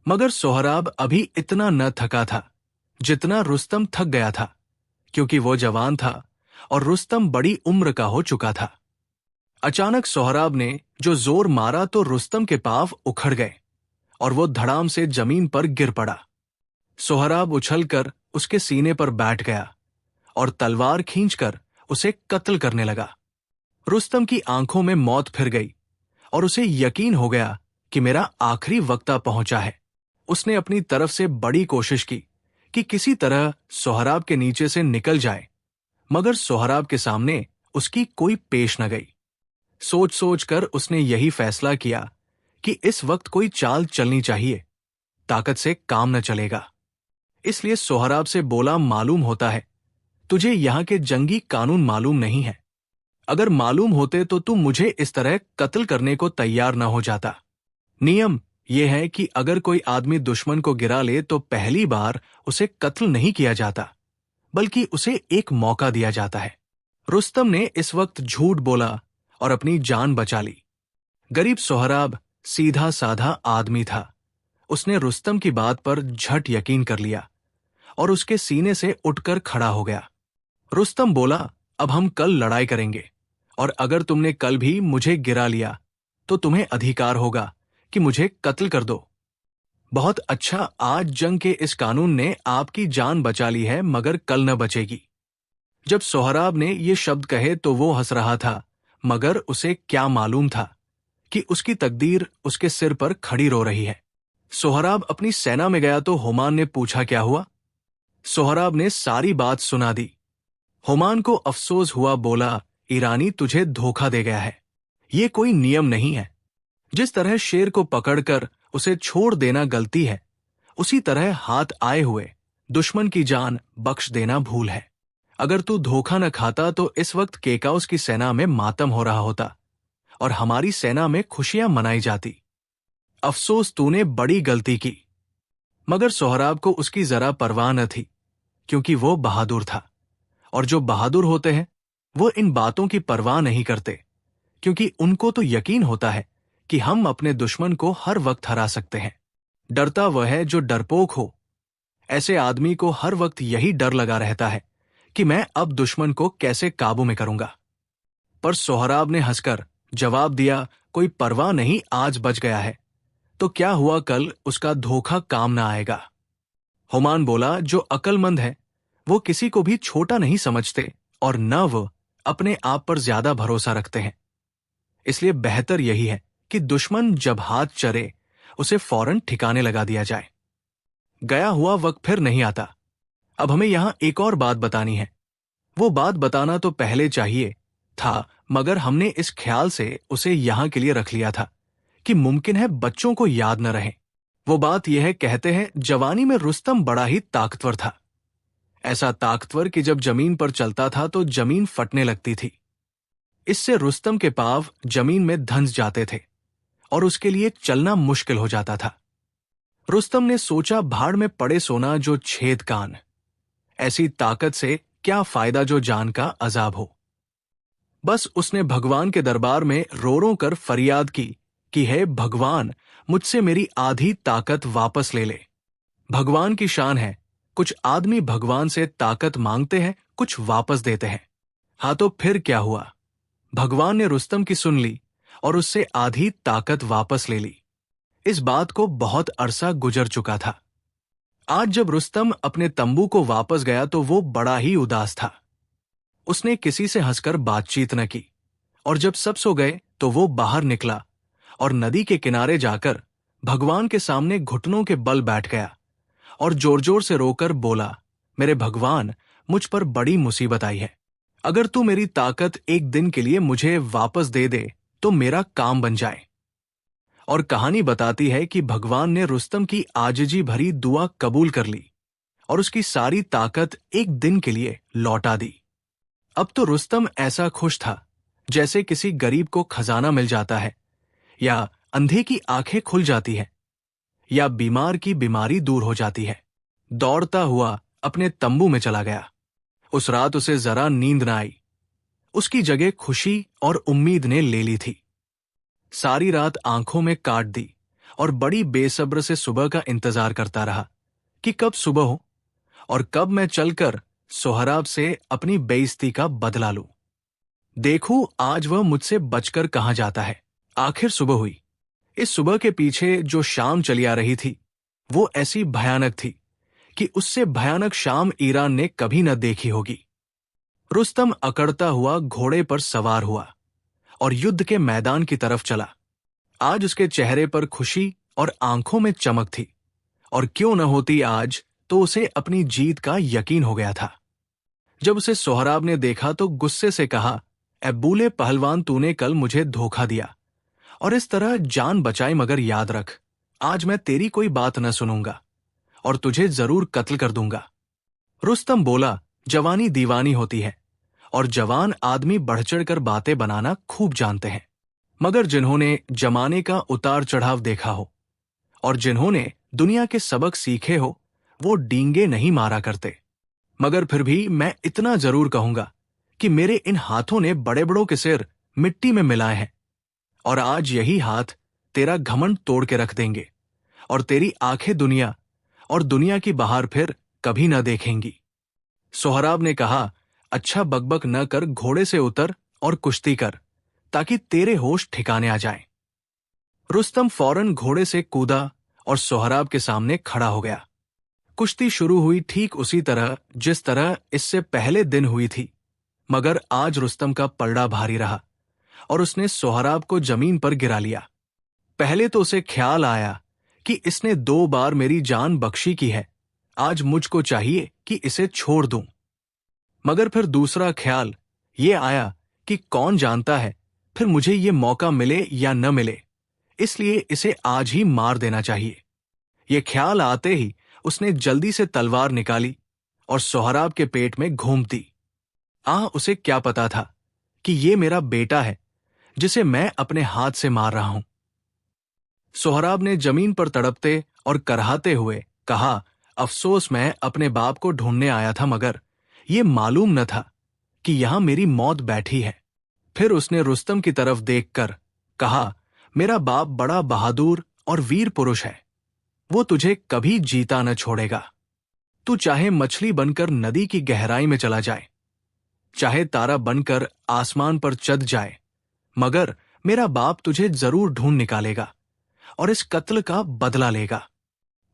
Speaker 1: मगर सोहराब अभी इतना न थका था जितना रुस्तम थक गया था, क्योंकि वो जवान था और रुस्तम बड़ी उम्र का हो चुका था। अचानक सोहराब ने जो जोर मारा तो रुस्तम के पांव उखड़ गए और वो धड़ाम से जमीन पर गिर पड़ा। सोहराब उछलकर उसके सीने पर बैठ गया और तलवार खींचकर उसे कत्ल करने लगा। रुस्तम की आंखों में मौत फिर गई और उसे यकीन हो गया कि मेरा आखिरी वक्त आ पहुंचा है। उसने अपनी तरफ से बड़ी कोशिश की कि किसी तरह सोहराब के नीचे से निकल जाए, मगर सोहराब के सामने उसकी कोई पेश न गई। सोच सोच कर उसने यही फैसला किया कि इस वक्त कोई चाल चलनी चाहिए, ताकत से काम न चलेगा। इसलिए सोहराब से बोला, मालूम होता है तुझे यहाँ के जंगी कानून मालूम नहीं है। अगर मालूम होते तो तू मुझे इस तरह कत्ल करने को तैयार न हो जाता। नियम यह है कि अगर कोई आदमी दुश्मन को गिरा ले तो पहली बार उसे कत्ल नहीं किया जाता, बल्कि उसे एक मौका दिया जाता है। रुस्तम ने इस वक्त झूठ बोला और अपनी जान बचा ली। गरीब सोहराब सीधा साधा आदमी था। उसने रुस्तम की बात पर झट यकीन कर लिया और उसके सीने से उठकर खड़ा हो गया। रुस्तम बोला, अब हम कल लड़ाई करेंगे और अगर तुमने कल भी मुझे गिरा लिया तो तुम्हें अधिकार होगा कि मुझे कत्ल कर दो। बहुत अच्छा, आज जंग के इस कानून ने आपकी जान बचा ली है, मगर कल न बचेगी। जब सोहराब ने ये शब्द कहे तो वो हंस रहा था, मगर उसे क्या मालूम था कि उसकी तकदीर उसके सिर पर खड़ी रो रही है। सोहराब अपनी सेना में गया तो हुमान ने पूछा, क्या हुआ? सोहराब ने सारी बात सुना दी। हुमान को अफसोस हुआ, बोला, ईरानी तुझे धोखा दे गया है। ये कोई नियम नहीं है। जिस तरह शेर को पकड़कर उसे छोड़ देना गलती है, उसी तरह हाथ आए हुए दुश्मन की जान बख्श देना भूल है। अगर तू धोखा न खाता तो इस वक्त केकाउस की सेना में मातम हो रहा होता और हमारी सेना में खुशियां मनाई जाती। अफसोस, तूने बड़ी गलती की। मगर सोहराब को उसकी जरा परवाह न थी, क्योंकि वो बहादुर था और जो बहादुर होते हैं वो इन बातों की परवाह नहीं करते, क्योंकि उनको तो यकीन होता है कि हम अपने दुश्मन को हर वक्त हरा सकते हैं। डरता वह है जो डरपोक हो। ऐसे आदमी को हर वक्त यही डर लगा रहता है कि मैं अब दुश्मन को कैसे काबू में करूंगा। पर सोहराब ने हंसकर जवाब दिया, कोई परवाह नहीं, आज बच गया है तो क्या हुआ कल उसका धोखा काम ना आएगा। हुमायूं बोला, जो अक्लमंद है वो किसी को भी छोटा नहीं समझते और न वो अपने आप पर ज्यादा भरोसा रखते हैं। इसलिए बेहतर यही है कि दुश्मन जब हाथ चरे उसे फौरन ठिकाने लगा दिया जाए। गया हुआ वक्त फिर नहीं आता। अब हमें यहां एक और बात बतानी है। वो बात बताना तो पहले चाहिए था, मगर हमने इस ख्याल से उसे यहां के लिए रख लिया था कि मुमकिन है बच्चों को याद न रहे। वो बात यह है, कहते हैं जवानी में रुस्तम बड़ा ही ताकतवर था। ऐसा ताकतवर कि जब जमीन पर चलता था तो जमीन फटने लगती थी। इससे रुस्तम के पांव जमीन में धंस जाते थे और उसके लिए चलना मुश्किल हो जाता था। रुस्तम ने सोचा, भाड़ में पड़े सोना जो छेद कान, ऐसी ताकत से क्या फायदा जो जान का अजाब हो। बस उसने भगवान के दरबार में रो रो कर फरियाद की कि हे भगवान, मुझसे मेरी आधी ताकत वापस ले ले। भगवान की शान है, कुछ आदमी भगवान से ताकत मांगते हैं, कुछ वापस देते हैं। हाँ तो फिर क्या हुआ? भगवान ने रुस्तम की सुन ली और उससे आधी ताकत वापस ले ली। इस बात को बहुत अरसा गुजर चुका था। आज जब रुस्तम अपने तंबू को वापस गया तो वो बड़ा ही उदास था। उसने किसी से हंसकर बातचीत न की और जब सब सो गए तो वो बाहर निकला और नदी के किनारे जाकर भगवान के सामने घुटनों के बल बैठ गया और जोर जोर से रोकर बोला, मेरे भगवान, मुझ पर बड़ी मुसीबत आई है। अगर तू मेरी ताकत एक दिन के लिए मुझे वापस दे दे तो मेरा काम बन जाए। और कहानी बताती है कि भगवान ने रुस्तम की आजिजी भरी दुआ कबूल कर ली और उसकी सारी ताकत एक दिन के लिए लौटा दी। अब तो रुस्तम ऐसा खुश था जैसे किसी गरीब को खजाना मिल जाता है, या अंधे की आंखें खुल जाती है, या बीमार की बीमारी दूर हो जाती है। दौड़ता हुआ अपने तंबू में चला गया। उस रात उसे जरा नींद न आई। उसकी जगह खुशी और उम्मीद ने ले ली थी। सारी रात आंखों में काट दी और बड़ी बेसब्र से सुबह का इंतजार करता रहा कि कब सुबह हो और कब मैं चलकर सोहराब से अपनी बेइज्जती का बदला लूं। देखूं आज वह मुझसे बचकर कहां जाता है। आखिर सुबह हुई। इस सुबह के पीछे जो शाम चली आ रही थी वो ऐसी भयानक थी कि उससे भयानक शाम ईरान ने कभी न देखी होगी। रुस्तम अकड़ता हुआ घोड़े पर सवार हुआ और युद्ध के मैदान की तरफ चला। आज उसके चेहरे पर खुशी और आंखों में चमक थी, और क्यों न होती आज तो उसे अपनी जीत का यकीन हो गया था। जब उसे सोहराब ने देखा तो गुस्से से कहा, ए बूले पहलवान, तूने कल मुझे धोखा दिया और इस तरह जान बचाई, मगर याद रख, आज मैं तेरी कोई बात न सुनूंगा और तुझे जरूर कत्ल कर दूंगा। रुस्तम बोला, जवानी दीवानी होती है और जवान आदमी बढ़ चढ़कर बातें बनाना खूब जानते हैं, मगर जिन्होंने जमाने का उतार चढ़ाव देखा हो और जिन्होंने दुनिया के सबक सीखे हो वो डींगे नहीं मारा करते। मगर फिर भी मैं इतना जरूर कहूंगा कि मेरे इन हाथों ने बड़े बड़ों के सिर मिट्टी में मिलाए हैं और आज यही हाथ तेरा घमंड तोड़ के रख देंगे और तेरी आंखें दुनिया और दुनिया की बाहर फिर कभी न देखेंगी। सोहराब ने कहा, अच्छा बकबक न कर, घोड़े से उतर और कुश्ती कर ताकि तेरे होश ठिकाने आ जाएं। रुस्तम फौरन घोड़े से कूदा और सोहराब के सामने खड़ा हो गया। कुश्ती शुरू हुई ठीक उसी तरह जिस तरह इससे पहले दिन हुई थी, मगर आज रुस्तम का पलड़ा भारी रहा और उसने सोहराब को जमीन पर गिरा लिया। पहले तो उसे ख्याल आया कि इसने 2 बार मेरी जान बख्शी की है, आज मुझको चाहिए कि इसे छोड़ दूं। मगर फिर दूसरा ख्याल ये आया कि कौन जानता है फिर मुझे ये मौका मिले या न मिले, इसलिए इसे आज ही मार देना चाहिए। ये ख्याल आते ही उसने जल्दी से तलवार निकाली और सोहराब के पेट में घूम दी। उसे क्या पता था कि ये मेरा बेटा है जिसे मैं अपने हाथ से मार रहा हूं। सोहराब ने जमीन पर तड़पते और करहाते हुए कहा, अफसोस, मैं अपने बाप को ढूंढने आया था, मगर ये मालूम न था कि यहां मेरी मौत बैठी है। फिर उसने रुस्तम की तरफ देखकर कहा, मेरा बाप बड़ा बहादुर और वीर पुरुष है, वो तुझे कभी जीता न छोड़ेगा। तू चाहे मछली बनकर नदी की गहराई में चला जाए, चाहे तारा बनकर आसमान पर चढ़ जाए, मगर मेरा बाप तुझे जरूर ढूंढ निकालेगा और इस कत्ल का बदला लेगा।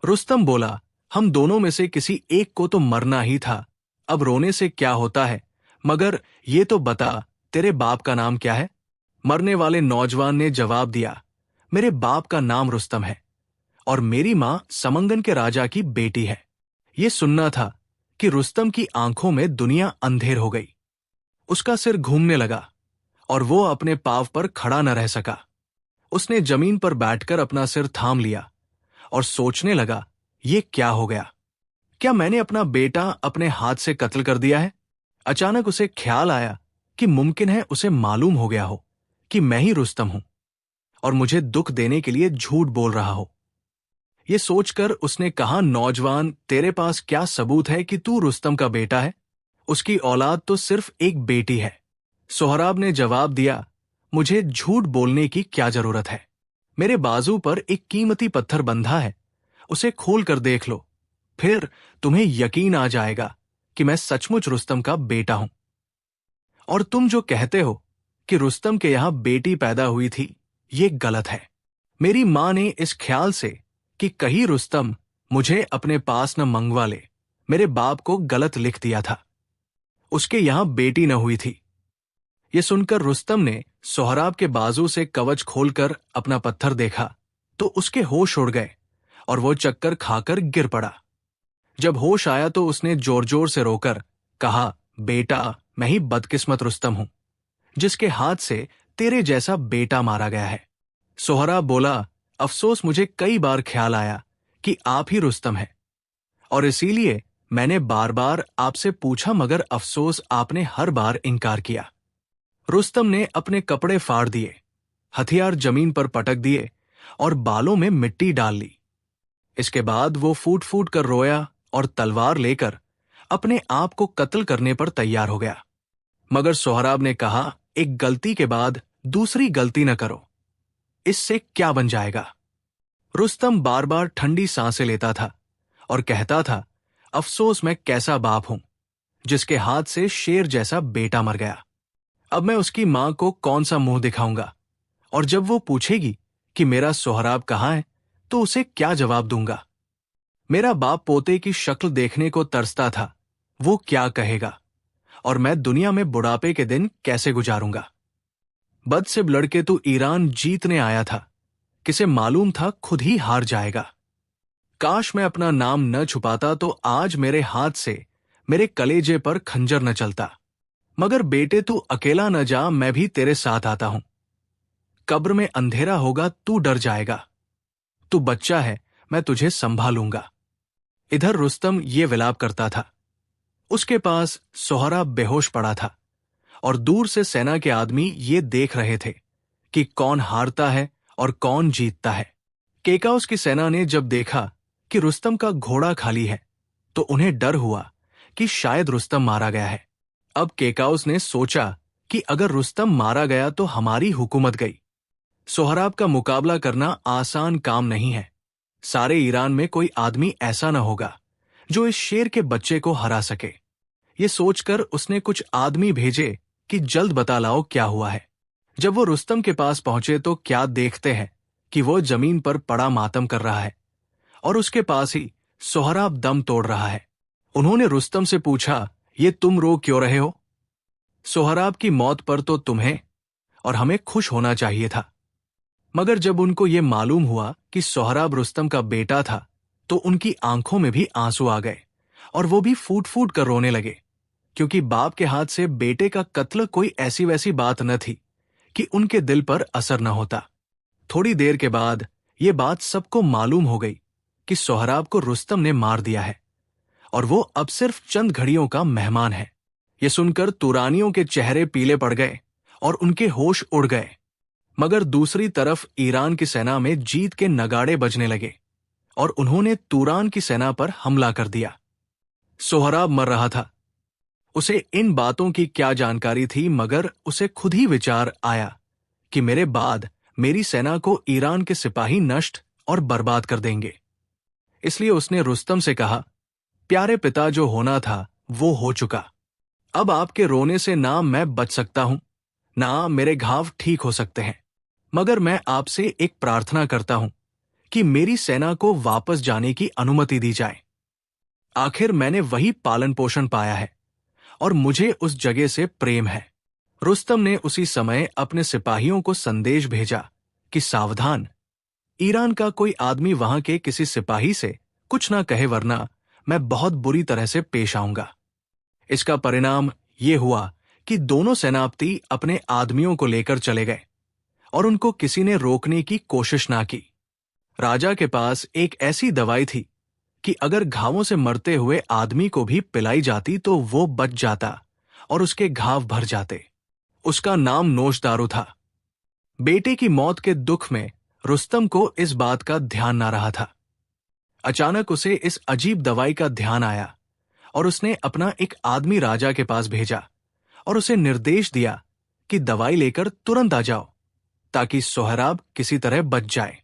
Speaker 1: रुस्तम बोला, हम दोनों में से किसी एक को तो मरना ही था, अब रोने से क्या होता है, मगर ये तो बता तेरे बाप का नाम क्या है? मरने वाले नौजवान ने जवाब दिया, मेरे बाप का नाम रुस्तम है और मेरी मां समंगन के राजा की बेटी है। ये सुनना था कि रुस्तम की आंखों में दुनिया अंधेर हो गई। उसका सिर घूमने लगा और वो अपने पांव पर खड़ा न रह सका। उसने जमीन पर बैठकर अपना सिर थाम लिया और सोचने लगा, ये क्या हो गया? क्या मैंने अपना बेटा अपने हाथ से कत्ल कर दिया है? अचानक उसे ख्याल आया कि मुमकिन है उसे मालूम हो गया हो कि मैं ही रुस्तम हूं और मुझे दुख देने के लिए झूठ बोल रहा हो। ये सोचकर उसने कहा, नौजवान, तेरे पास क्या सबूत है कि तू रुस्तम का बेटा है? उसकी औलाद तो सिर्फ एक बेटी है। सोहराब ने जवाब दिया, मुझे झूठ बोलने की क्या जरूरत है? मेरे बाजू पर एक कीमती पत्थर बंधा है, उसे खोल कर देख लो, फिर तुम्हें यकीन आ जाएगा कि मैं सचमुच रुस्तम का बेटा हूं। और तुम जो कहते हो कि रुस्तम के यहां बेटी पैदा हुई थी, ये गलत है। मेरी मां ने इस ख्याल से कि कहीं रुस्तम मुझे अपने पास न मंगवा ले, मेरे बाप को गलत लिख दिया था। उसके यहां बेटी न हुई थी। ये सुनकर रुस्तम ने सोहराब के बाजू से कवच खोलकर अपना पत्थर देखा तो उसके होश उड़ गए और वो चक्कर खाकर गिर पड़ा। जब होश आया तो उसने जोर जोर से रोकर कहा, बेटा, मैं ही बदकिस्मत रुस्तम हूं जिसके हाथ से तेरे जैसा बेटा मारा गया है। सोहराब बोला, अफसोस, मुझे कई बार ख्याल आया कि आप ही रुस्तम हैं और इसीलिए मैंने बार बार आपसे पूछा, मगर अफसोस आपने हर बार इनकार किया। रुस्तम ने अपने कपड़े फाड़ दिए, हथियार जमीन पर पटक दिए और बालों में मिट्टी डाल ली। इसके बाद वो फूट फूट कर रोया और तलवार लेकर अपने आप को कत्ल करने पर तैयार हो गया। मगर सोहराब ने कहा, एक गलती के बाद दूसरी गलती न करो, इससे क्या बन जाएगा? रुस्तम बार बार ठंडी सांसें लेता था और कहता था, अफसोस, मैं कैसा बाप हूं जिसके हाथ से शेर जैसा बेटा मर गया। अब मैं उसकी मां को कौन सा मुंह दिखाऊंगा, और जब वो पूछेगी कि मेरा सोहराब कहां है तो उसे क्या जवाब दूंगा? मेरा बाप पोते की शक्ल देखने को तरसता था, वो क्या कहेगा? और मैं दुनिया में बुढ़ापे के दिन कैसे गुजारूंगा? बदसिब लड़के तू ईरान जीतने आया था, किसे मालूम था खुद ही हार जाएगा। काश मैं अपना नाम न छुपाता तो आज मेरे हाथ से मेरे कलेजे पर खंजर न चलता। मगर बेटे, तू अकेला न जा, मैं भी तेरे साथ आता हूं। कब्र में अंधेरा होगा, तू डर जाएगा। तू बच्चा है, मैं तुझे संभालूंगा। इधर रुस्तम ये विलाप करता था। उसके पास सोहराब बेहोश पड़ा था और दूर से सेना के आदमी ये देख रहे थे कि कौन हारता है और कौन जीतता है। केकाउस की सेना ने जब देखा कि रुस्तम का घोड़ा खाली है तो उन्हें डर हुआ कि शायद रुस्तम मारा गया है। अब केकाउस ने सोचा कि अगर रुस्तम मारा गया तो हमारी हुकूमत गई। सोहराब का मुकाबला करना आसान काम नहीं है। सारे ईरान में कोई आदमी ऐसा न होगा जो इस शेर के बच्चे को हरा सके। ये सोचकर उसने कुछ आदमी भेजे कि जल्द बता लाओ क्या हुआ है। जब वो रुस्तम के पास पहुंचे तो क्या देखते हैं कि वो जमीन पर पड़ा मातम कर रहा है और उसके पास ही सोहराब दम तोड़ रहा है। उन्होंने रुस्तम से पूछा, ये तुम रो क्यों रहे हो? सोहराब की मौत पर तो तुम्हें और हमें खुश होना चाहिए था। मगर जब उनको ये मालूम हुआ कि सोहराब रुस्तम का बेटा था तो उनकी आंखों में भी आंसू आ गए और वो भी फूट फूट कर रोने लगे, क्योंकि बाप के हाथ से बेटे का कत्ल कोई ऐसी वैसी बात न थी कि उनके दिल पर असर न होता। थोड़ी देर के बाद ये बात सबको मालूम हो गई कि सोहराब को रुस्तम ने मार दिया है और वो अब सिर्फ चंद घड़ियों का मेहमान है। ये सुनकर तुरानियों के चेहरे पीले पड़ गए और उनके होश उड़ गए। मगर दूसरी तरफ ईरान की सेना में जीत के नगाड़े बजने लगे और उन्होंने तुरान की सेना पर हमला कर दिया। सोहराब मर रहा था। उसे इन बातों की क्या जानकारी थी, मगर उसे खुद ही विचार आया कि मेरे बाद मेरी सेना को ईरान के सिपाही नष्ट और बर्बाद कर देंगे। इसलिए उसने रुस्तम से कहा, प्यारे पिता, जो होना था वो हो चुका। अब आपके रोने से ना मैं बच सकता हूं, ना मेरे घाव ठीक हो सकते हैं, मगर मैं आपसे एक प्रार्थना करता हूं कि मेरी सेना को वापस जाने की अनुमति दी जाए। आखिर मैंने वही पालन पोषण पाया है और मुझे उस जगह से प्रेम है। रुस्तम ने उसी समय अपने सिपाहियों को संदेश भेजा कि सावधान, ईरान का कोई आदमी वहां के किसी सिपाही से कुछ ना कहे, वरना मैं बहुत बुरी तरह से पेश आऊंगा। इसका परिणाम ये हुआ कि दोनों सेनापति अपने आदमियों को लेकर चले गए और उनको किसी ने रोकने की कोशिश ना की। राजा के पास एक ऐसी दवाई थी कि अगर घावों से मरते हुए आदमी को भी पिलाई जाती तो वो बच जाता और उसके घाव भर जाते। उसका नाम नोशदारू था। बेटे की मौत के दुख में रुस्तम को इस बात का ध्यान ना रहा था। अचानक उसे इस अजीब दवाई का ध्यान आया और उसने अपना एक आदमी राजा के पास भेजा और उसे निर्देश दिया कि दवाई लेकर तुरंत आ जाओ ताकि सोहराब किसी तरह बच जाए।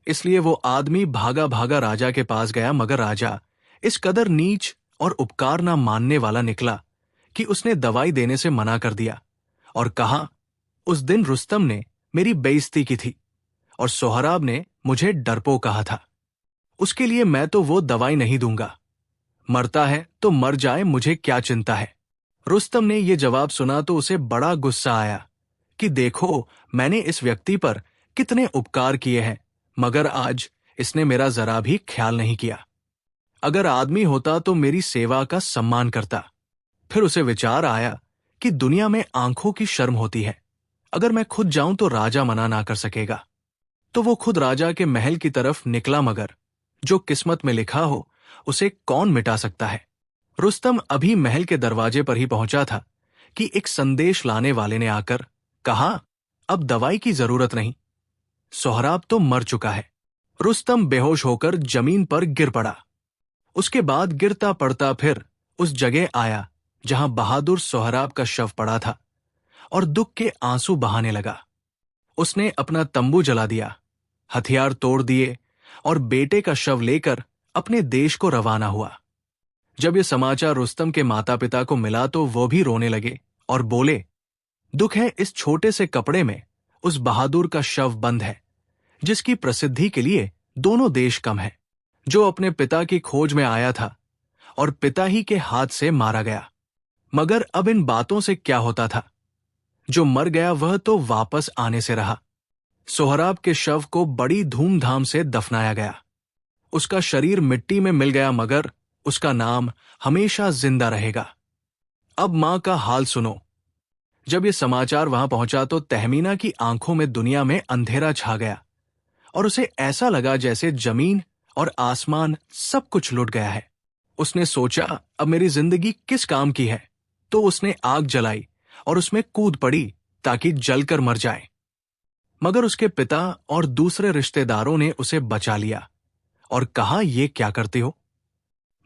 Speaker 1: इसलिए वो आदमी भागा भागा राजा के पास गया, मगर राजा इस कदर नीच और उपकार ना मानने वाला निकला कि उसने दवाई देने से मना कर दिया और कहा, उस दिन रुस्तम ने मेरी बेइज्जती की थी और सोहराब ने मुझे डरपोक कहा था। उसके लिए मैं तो वो दवाई नहीं दूंगा। मरता है तो मर जाए, मुझे क्या चिंता है। रुस्तम ने ये जवाब सुना तो उसे बड़ा गुस्सा आया कि देखो, मैंने इस व्यक्ति पर कितने उपकार किए हैं, मगर आज इसने मेरा जरा भी ख्याल नहीं किया। अगर आदमी होता तो मेरी सेवा का सम्मान करता। फिर उसे विचार आया कि दुनिया में आंखों की शर्म होती है। अगर मैं खुद जाऊं तो राजा मना ना कर सकेगा। तो वो खुद राजा के महल की तरफ निकला, मगर जो किस्मत में लिखा हो उसे कौन मिटा सकता है। रुस्तम अभी महल के दरवाजे पर ही पहुंचा था कि एक संदेश लाने वाले ने आकर कहा, अब दवाई की जरूरत नहीं, सोहराब तो मर चुका है। रुस्तम बेहोश होकर जमीन पर गिर पड़ा। उसके बाद गिरता पड़ता फिर उस जगह आया जहां बहादुर सोहराब का शव पड़ा था और दुख के आंसू बहाने लगा। उसने अपना तंबू जला दिया, हथियार तोड़ दिए और बेटे का शव लेकर अपने देश को रवाना हुआ। जब यह समाचार रुस्तम के माता पिता को मिला तो वो भी रोने लगे और बोले, दुख है इस छोटे से कपड़े में उस बहादुर का शव बंद है जिसकी प्रसिद्धि के लिए दोनों देश कम है, जो अपने पिता की खोज में आया था और पिता ही के हाथ से मारा गया। मगर अब इन बातों से क्या होता था। जो मर गया वह तो वापस आने से रहा। सोहराब के शव को बड़ी धूमधाम से दफनाया गया। उसका शरीर मिट्टी में मिल गया, मगर उसका नाम हमेशा जिंदा रहेगा। अब मां का हाल सुनो। जब यह समाचार वहां पहुंचा तो तहमीना की आंखों में दुनिया में अंधेरा छा गया और उसे ऐसा लगा जैसे जमीन और आसमान सब कुछ लुट गया है। उसने सोचा, अब मेरी जिंदगी किस काम की है, तो उसने आग जलाई और उसमें कूद पड़ी ताकि जलकर मर जाए। मगर उसके पिता और दूसरे रिश्तेदारों ने उसे बचा लिया और कहा, ये क्या करते हो?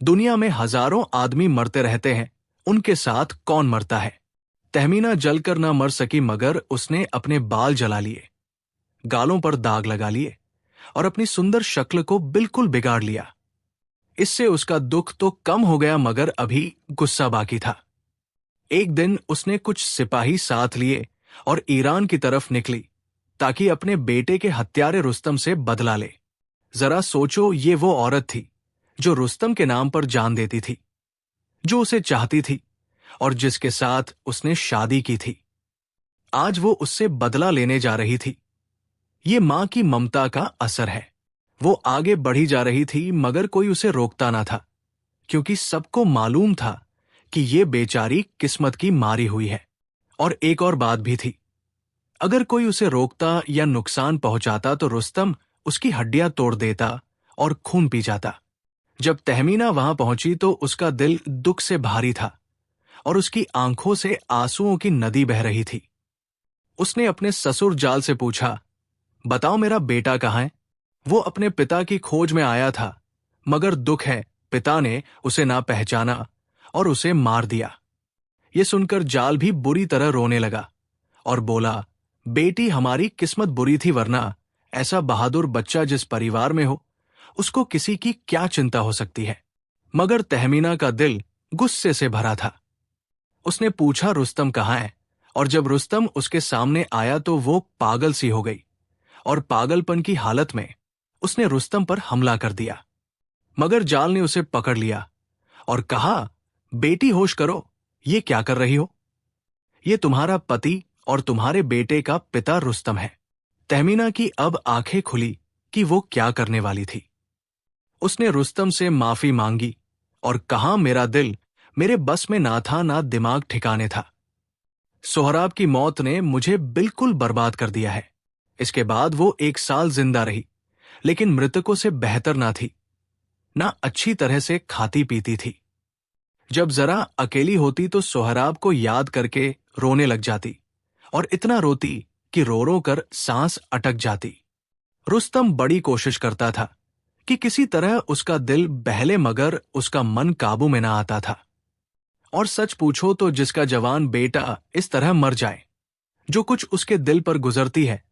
Speaker 1: दुनिया में हजारों आदमी मरते रहते हैं, उनके साथ कौन मरता है? तहमीना जलकर ना मर सकी, मगर उसने अपने बाल जला लिए, गालों पर दाग लगा लिए और अपनी सुंदर शक्ल को बिल्कुल बिगाड़ लिया। इससे उसका दुख तो कम हो गया, मगर अभी गुस्सा बाकी था। एक दिन उसने कुछ सिपाही साथ लिए और ईरान की तरफ निकली ताकि अपने बेटे के हत्यारे रुस्तम से बदला ले। जरा सोचो, ये वो औरत थी जो रुस्तम के नाम पर जान देती थी, जो उसे चाहती थी और जिसके साथ उसने शादी की थी। आज वो उससे बदला लेने जा रही थी। ये मां की ममता का असर है। वो आगे बढ़ी जा रही थी, मगर कोई उसे रोकता ना था, क्योंकि सबको मालूम था कि ये बेचारी किस्मत की मारी हुई है। और एक और बात भी थी, अगर कोई उसे रोकता या नुकसान पहुंचाता तो रुस्तम उसकी हड्डियां तोड़ देता और खून पी जाता। जब तहमीना वहां पहुंची तो उसका दिल दुख से भारी था और उसकी आंखों से आंसुओं की नदी बह रही थी। उसने अपने ससुर जाल से पूछा, बताओ मेरा बेटा कहाँ है? वो अपने पिता की खोज में आया था, मगर दुख है पिता ने उसे ना पहचाना और उसे मार दिया। ये सुनकर जाल भी बुरी तरह रोने लगा और बोला, बेटी हमारी किस्मत बुरी थी, वरना ऐसा बहादुर बच्चा जिस परिवार में हो उसको किसी की क्या चिंता हो सकती है। मगर तहमीना का दिल गुस्से से भरा था। उसने पूछा, रुस्तम कहाँ है? और जब रुस्तम उसके सामने आया तो वो पागल सी हो गई और पागलपन की हालत में उसने रुस्तम पर हमला कर दिया, मगर जाल ने उसे पकड़ लिया और कहा, बेटी होश करो, ये क्या कर रही हो? ये तुम्हारा पति और तुम्हारे बेटे का पिता रुस्तम है। तहमीना की अब आंखें खुली कि वो क्या करने वाली थी। उसने रुस्तम से माफी मांगी और कहा, मेरा दिल मेरे बस में ना था, ना दिमाग ठिकाने था। सोहराब की मौत ने मुझे बिल्कुल बर्बाद कर दिया है। इसके बाद वो 1 साल जिंदा रही, लेकिन मृतकों से बेहतर ना थी, ना अच्छी तरह से खाती पीती थी। जब जरा अकेली होती तो सोहराब को याद करके रोने लग जाती, और इतना रोती कि रो रो कर सांस अटक जाती। रुस्तम बड़ी कोशिश करता था कि किसी तरह उसका दिल बहले, मगर उसका मन काबू में ना आता था। और सच पूछो तो जिसका जवान बेटा इस तरह मर जाए, जो कुछ उसके दिल पर गुजरती है,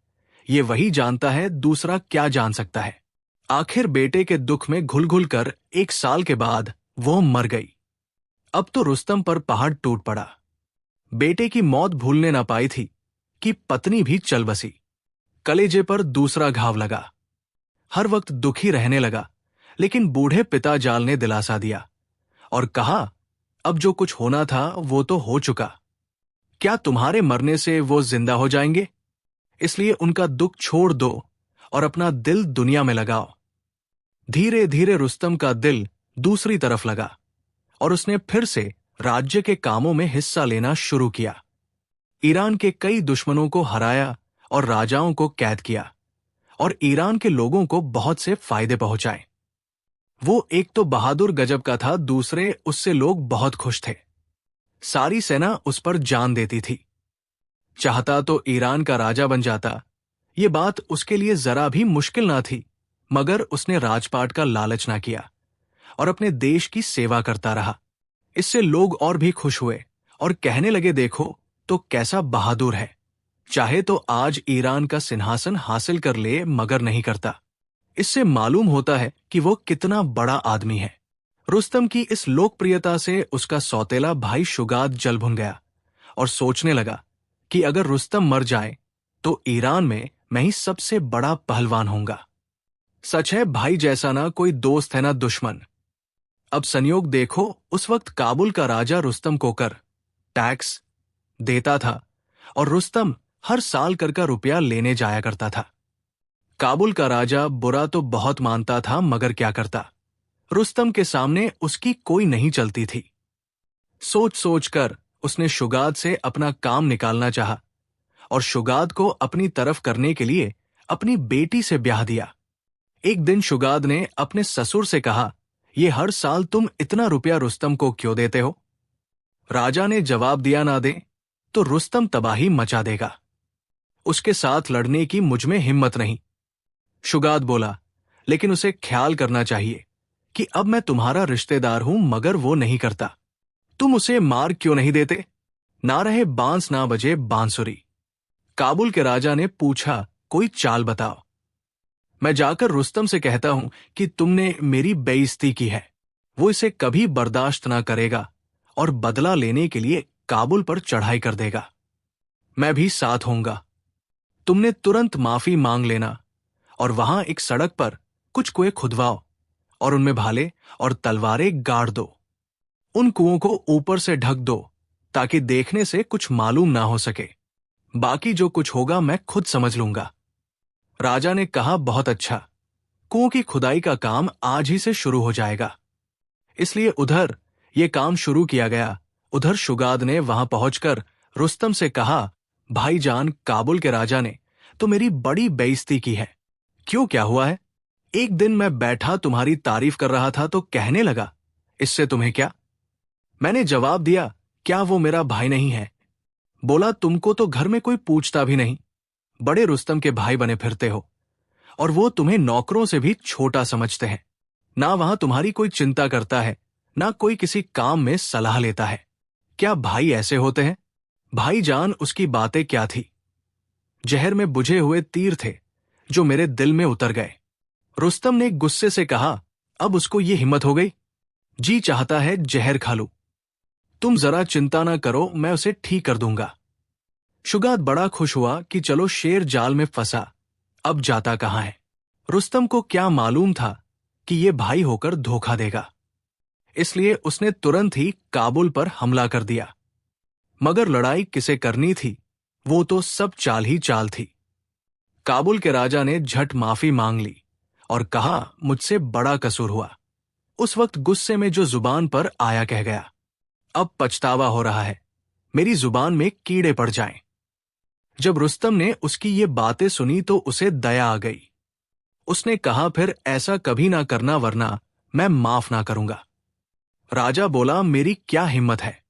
Speaker 1: ये वही जानता है, दूसरा क्या जान सकता है। आखिर बेटे के दुख में घुल घुल कर 1 साल के बाद वो मर गई। अब तो रुस्तम पर पहाड़ टूट पड़ा। बेटे की मौत भूलने ना पाई थी कि पत्नी भी चल बसी। कलेजे पर दूसरा घाव लगा। हर वक्त दुखी रहने लगा, लेकिन बूढ़े पिता जाल ने दिलासा दिया और कहा, अब जो कुछ होना था वो तो हो चुका। क्या तुम्हारे मरने से वो जिंदा हो जाएंगे? इसलिए उनका दुख छोड़ दो और अपना दिल दुनिया में लगाओ। धीरे धीरे रुस्तम का दिल दूसरी तरफ लगा और उसने फिर से राज्य के कामों में हिस्सा लेना शुरू किया। ईरान के कई दुश्मनों को हराया और राजाओं को कैद किया, और ईरान के लोगों को बहुत से फायदे पहुंचाए। वो एक तो बहादुर गजब का था, दूसरे उससे लोग बहुत खुश थे। सारी सेना उस पर जान देती थी। चाहता तो ईरान का राजा बन जाता। ये बात उसके लिए जरा भी मुश्किल ना थी, मगर उसने राजपाट का लालच ना किया और अपने देश की सेवा करता रहा। इससे लोग और भी खुश हुए और कहने लगे, देखो तो कैसा बहादुर है, चाहे तो आज ईरान का सिंहासन हासिल कर ले, मगर नहीं करता। इससे मालूम होता है कि वो कितना बड़ा आदमी है। रुस्तम की इस लोकप्रियता से उसका सौतेला भाई शुगात जल भुन गया और सोचने लगा कि अगर रुस्तम मर जाए तो ईरान में मैं ही सबसे बड़ा पहलवान होऊंगा। सच है, भाई जैसा ना कोई दोस्त है ना दुश्मन। अब संयोग देखो, उस वक्त काबुल का राजा रुस्तम को कर टैक्स देता था और रुस्तम हर साल कर का रुपया लेने जाया करता था। काबुल का राजा बुरा तो बहुत मानता था, मगर क्या करता, रुस्तम के सामने उसकी कोई नहीं चलती थी। सोच सोच कर उसने शुगात से अपना काम निकालना चाहा और शुगात को अपनी तरफ करने के लिए अपनी बेटी से ब्याह दिया। एक दिन शुगात ने अपने ससुर से कहा, ये हर साल तुम इतना रुपया रुस्तम को क्यों देते हो? राजा ने जवाब दिया, ना दे तो रुस्तम तबाही मचा देगा। उसके साथ लड़ने की मुझमें हिम्मत नहीं। शुगात बोला, लेकिन उसे ख्याल करना चाहिए कि अब मैं तुम्हारा रिश्तेदार हूं, मगर वो नहीं करता। तुम उसे मार क्यों नहीं देते? ना रहे बांस ना बजे बांसुरी। काबुल के राजा ने पूछा, कोई चाल बताओ। मैं जाकर रुस्तम से कहता हूं कि तुमने मेरी बेइज्जती की है। वो इसे कभी बर्दाश्त ना करेगा और बदला लेने के लिए काबुल पर चढ़ाई कर देगा। मैं भी साथ होऊंगा। तुमने तुरंत माफी मांग लेना और वहां एक सड़क पर कुछ कुएं खुदवाओ और उनमें भाले और तलवारें गाड़ दो। उन कुओं को ऊपर से ढक दो ताकि देखने से कुछ मालूम ना हो सके। बाकी जो कुछ होगा मैं खुद समझ लूंगा। राजा ने कहा, बहुत अच्छा, कुओं की खुदाई का काम आज ही से शुरू हो जाएगा। इसलिए उधर ये काम शुरू किया गया। उधर शुगात ने वहां पहुंचकर रुस्तम से कहा, भाईजान, काबुल के राजा ने तो मेरी बड़ी बेइज्जती की है। क्यों, क्या हुआ है? एक दिन मैं बैठा तुम्हारी तारीफ कर रहा था तो कहने लगा, इससे तुम्हें क्या? मैंने जवाब दिया, क्या वो मेरा भाई नहीं है? बोला, तुमको तो घर में कोई पूछता भी नहीं, बड़े रुस्तम के भाई बने फिरते हो, और वो तुम्हें नौकरों से भी छोटा समझते हैं। ना वहां तुम्हारी कोई चिंता करता है, ना कोई किसी काम में सलाह लेता है। क्या भाई ऐसे होते हैं? भाईजान, उसकी बातें क्या थी? जहर में बुझे हुए तीर थे जो मेरे दिल में उतर गए। रुस्तम ने गुस्से से कहा, अब उसको ये हिम्मत हो गई, जी चाहता है जहर खा लूं। तुम जरा चिंता ना करो, मैं उसे ठीक कर दूंगा। शुगात बड़ा खुश हुआ कि चलो शेर जाल में फंसा, अब जाता कहां है। रुस्तम को क्या मालूम था कि ये भाई होकर धोखा देगा, इसलिए उसने तुरंत ही काबुल पर हमला कर दिया। मगर लड़ाई किसे करनी थी, वो तो सब चाल ही चाल थी। काबुल के राजा ने झट माफी मांग ली और कहा, मुझसे बड़ा कसूर हुआ। उस वक्त गुस्से में जो जुबान पर आया कह गया। अब पछतावा हो रहा है, मेरी जुबान में कीड़े पड़ जाएं। जब रुस्तम ने उसकी ये बातें सुनी तो उसे दया आ गई। उसने कहा, फिर ऐसा कभी ना करना वरना मैं माफ ना करूंगा। राजा बोला, मेरी क्या हिम्मत है।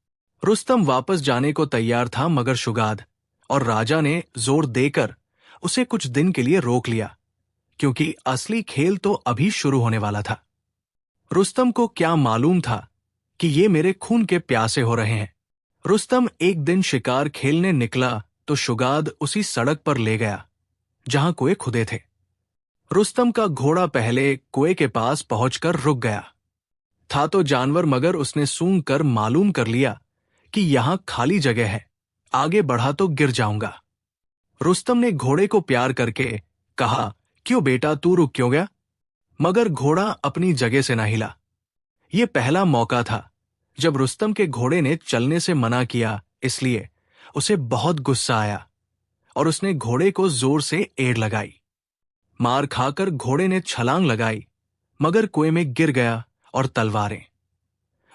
Speaker 1: रुस्तम वापस जाने को तैयार था, मगर शुगाद और राजा ने जोर देकर उसे कुछ दिन के लिए रोक लिया, क्योंकि असली खेल तो अभी शुरू होने वाला था। रुस्तम को क्या मालूम था कि ये मेरे खून के प्यासे हो रहे हैं। रुस्तम एक दिन शिकार खेलने निकला तो शुगाद उसी सड़क पर ले गया जहां कुएं खुदे थे। रुस्तम का घोड़ा पहले कुएं के पास पहुंचकर रुक गया था तो जानवर, मगर उसने सूंघ कर मालूम कर लिया कि यहां खाली जगह है, आगे बढ़ा तो गिर जाऊंगा। रुस्तम ने घोड़े को प्यार करके कहा, क्यों बेटा, तू रुक क्यों गया? मगर घोड़ा अपनी जगह से ना हिला। यह पहला मौका था जब रुस्तम के घोड़े ने चलने से मना किया, इसलिए उसे बहुत गुस्सा आया और उसने घोड़े को जोर से एड़ लगाई। मार खाकर घोड़े ने छलांग लगाई, मगर कुएं में गिर गया और तलवारें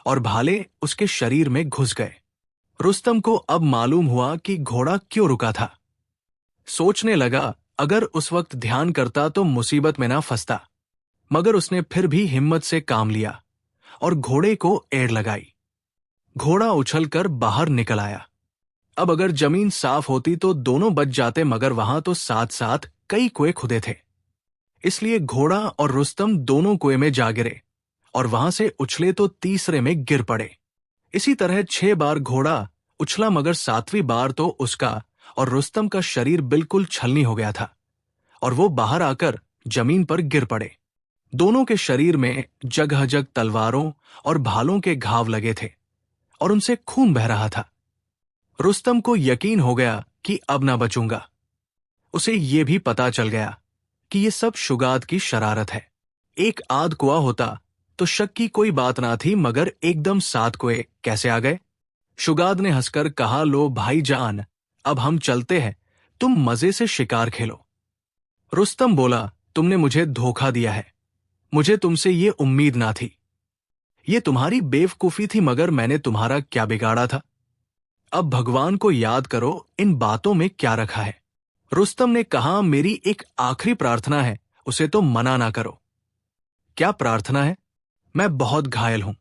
Speaker 1: और भाले उसके शरीर में घुस गए। रुस्तम को अब मालूम हुआ कि घोड़ा क्यों रुका था। सोचने लगा, अगर उस वक्त ध्यान करता तो मुसीबत में ना फंसता, मगर उसने फिर भी हिम्मत से काम लिया और घोड़े को एड़ लगाई। घोड़ा उछलकर बाहर निकल आया। अब अगर जमीन साफ होती तो दोनों बच जाते, मगर वहां तो साथ साथ कई कुएं खुदे थे, इसलिए घोड़ा और रुस्तम दोनों कुएं में जा गिरे और वहां से उछले तो तीसरे में गिर पड़े। इसी तरह 6 बार घोड़ा उछला, मगर 7वीं बार तो उसका और रुस्तम का शरीर बिल्कुल छलनी हो गया था और वो बाहर आकर जमीन पर गिर पड़े। दोनों के शरीर में जगह जग तलवारों और भालों के घाव लगे थे और उनसे खून बह रहा था। रुस्तम को यकीन हो गया कि अब ना बचूंगा। उसे ये भी पता चल गया कि ये सब शुगाद की शरारत है। एक आध कुआं होता तो शक की कोई बात ना थी, मगर एकदम 7 कुएं कैसे आ गए? शुगाद ने हंसकर कहा, लो भाईजान, अब हम चलते हैं, तुम मजे से शिकार खेलो। रुस्तम बोला, तुमने मुझे धोखा दिया है, मुझे तुमसे ये उम्मीद ना थी। ये तुम्हारी बेवकूफी थी, मगर मैंने तुम्हारा क्या बिगाड़ा था? अब भगवान को याद करो, इन बातों में क्या रखा है? रुस्तम ने कहा, मेरी एक आखिरी प्रार्थना है, उसे तो मना ना करो। क्या प्रार्थना है? मैं बहुत घायल हूं।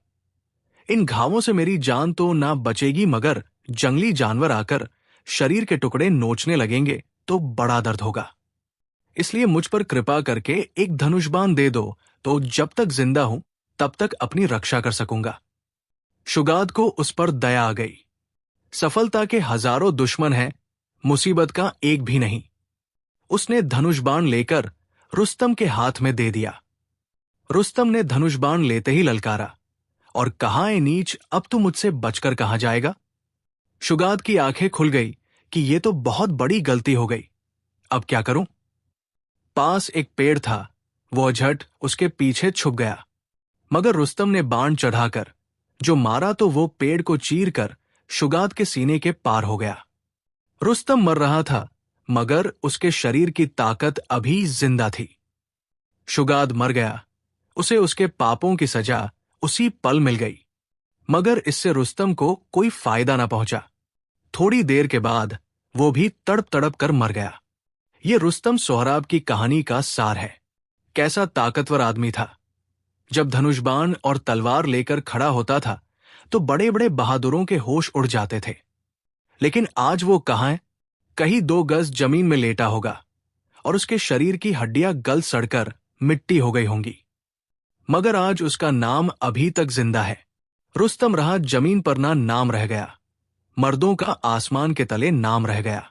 Speaker 1: इन घावों से मेरी जान तो ना बचेगी, मगर जंगली जानवर आकर शरीर के टुकड़े नोचने लगेंगे तो बड़ा दर्द होगा। इसलिए मुझ पर कृपा करके एक धनुष बाण दे दो, तो जब तक जिंदा हूं तब तक अपनी रक्षा कर सकूंगा। शुगाद को उस पर दया आ गई। सफलता के हजारों दुश्मन हैं, मुसीबत का एक भी नहीं। उसने धनुष बाण लेकर रुस्तम के हाथ में दे दिया। रुस्तम ने धनुष बाण लेते ही ललकारा और कहा, ए नीच, अब तू मुझसे बचकर कहां जाएगा? शुगाद की आंखें खुल गई कि ये तो बहुत बड़ी गलती हो गई। अब क्या करूं? पास एक पेड़ था, वो झट उसके पीछे छुप गया, मगर रुस्तम ने बाण चढ़ाकर जो मारा तो वो पेड़ को चीरकर शुगाद के सीने के पार हो गया। रुस्तम मर रहा था, मगर उसके शरीर की ताकत अभी जिंदा थी। शुगाद मर गया, उसे उसके पापों की सजा उसी पल मिल गई, मगर इससे रुस्तम को कोई फायदा ना पहुंचा। थोड़ी देर के बाद वो भी तड़प तड़प कर मर गया। ये रुस्तम सोहराब की कहानी का सार है। कैसा ताकतवर आदमी था। जब धनुष बाण और तलवार लेकर खड़ा होता था तो बड़े बड़े बहादुरों के होश उड़ जाते थे, लेकिन आज वो कहां है? कहीं 2 गज जमीन में लेटा होगा और उसके शरीर की हड्डियां गल सड़कर मिट्टी हो गई होंगी, मगर आज उसका नाम अभी तक जिंदा है। रुस्तम रहा जमीन पर ना नाम रह गया, मर्दों का आसमान के तले नाम रह गया।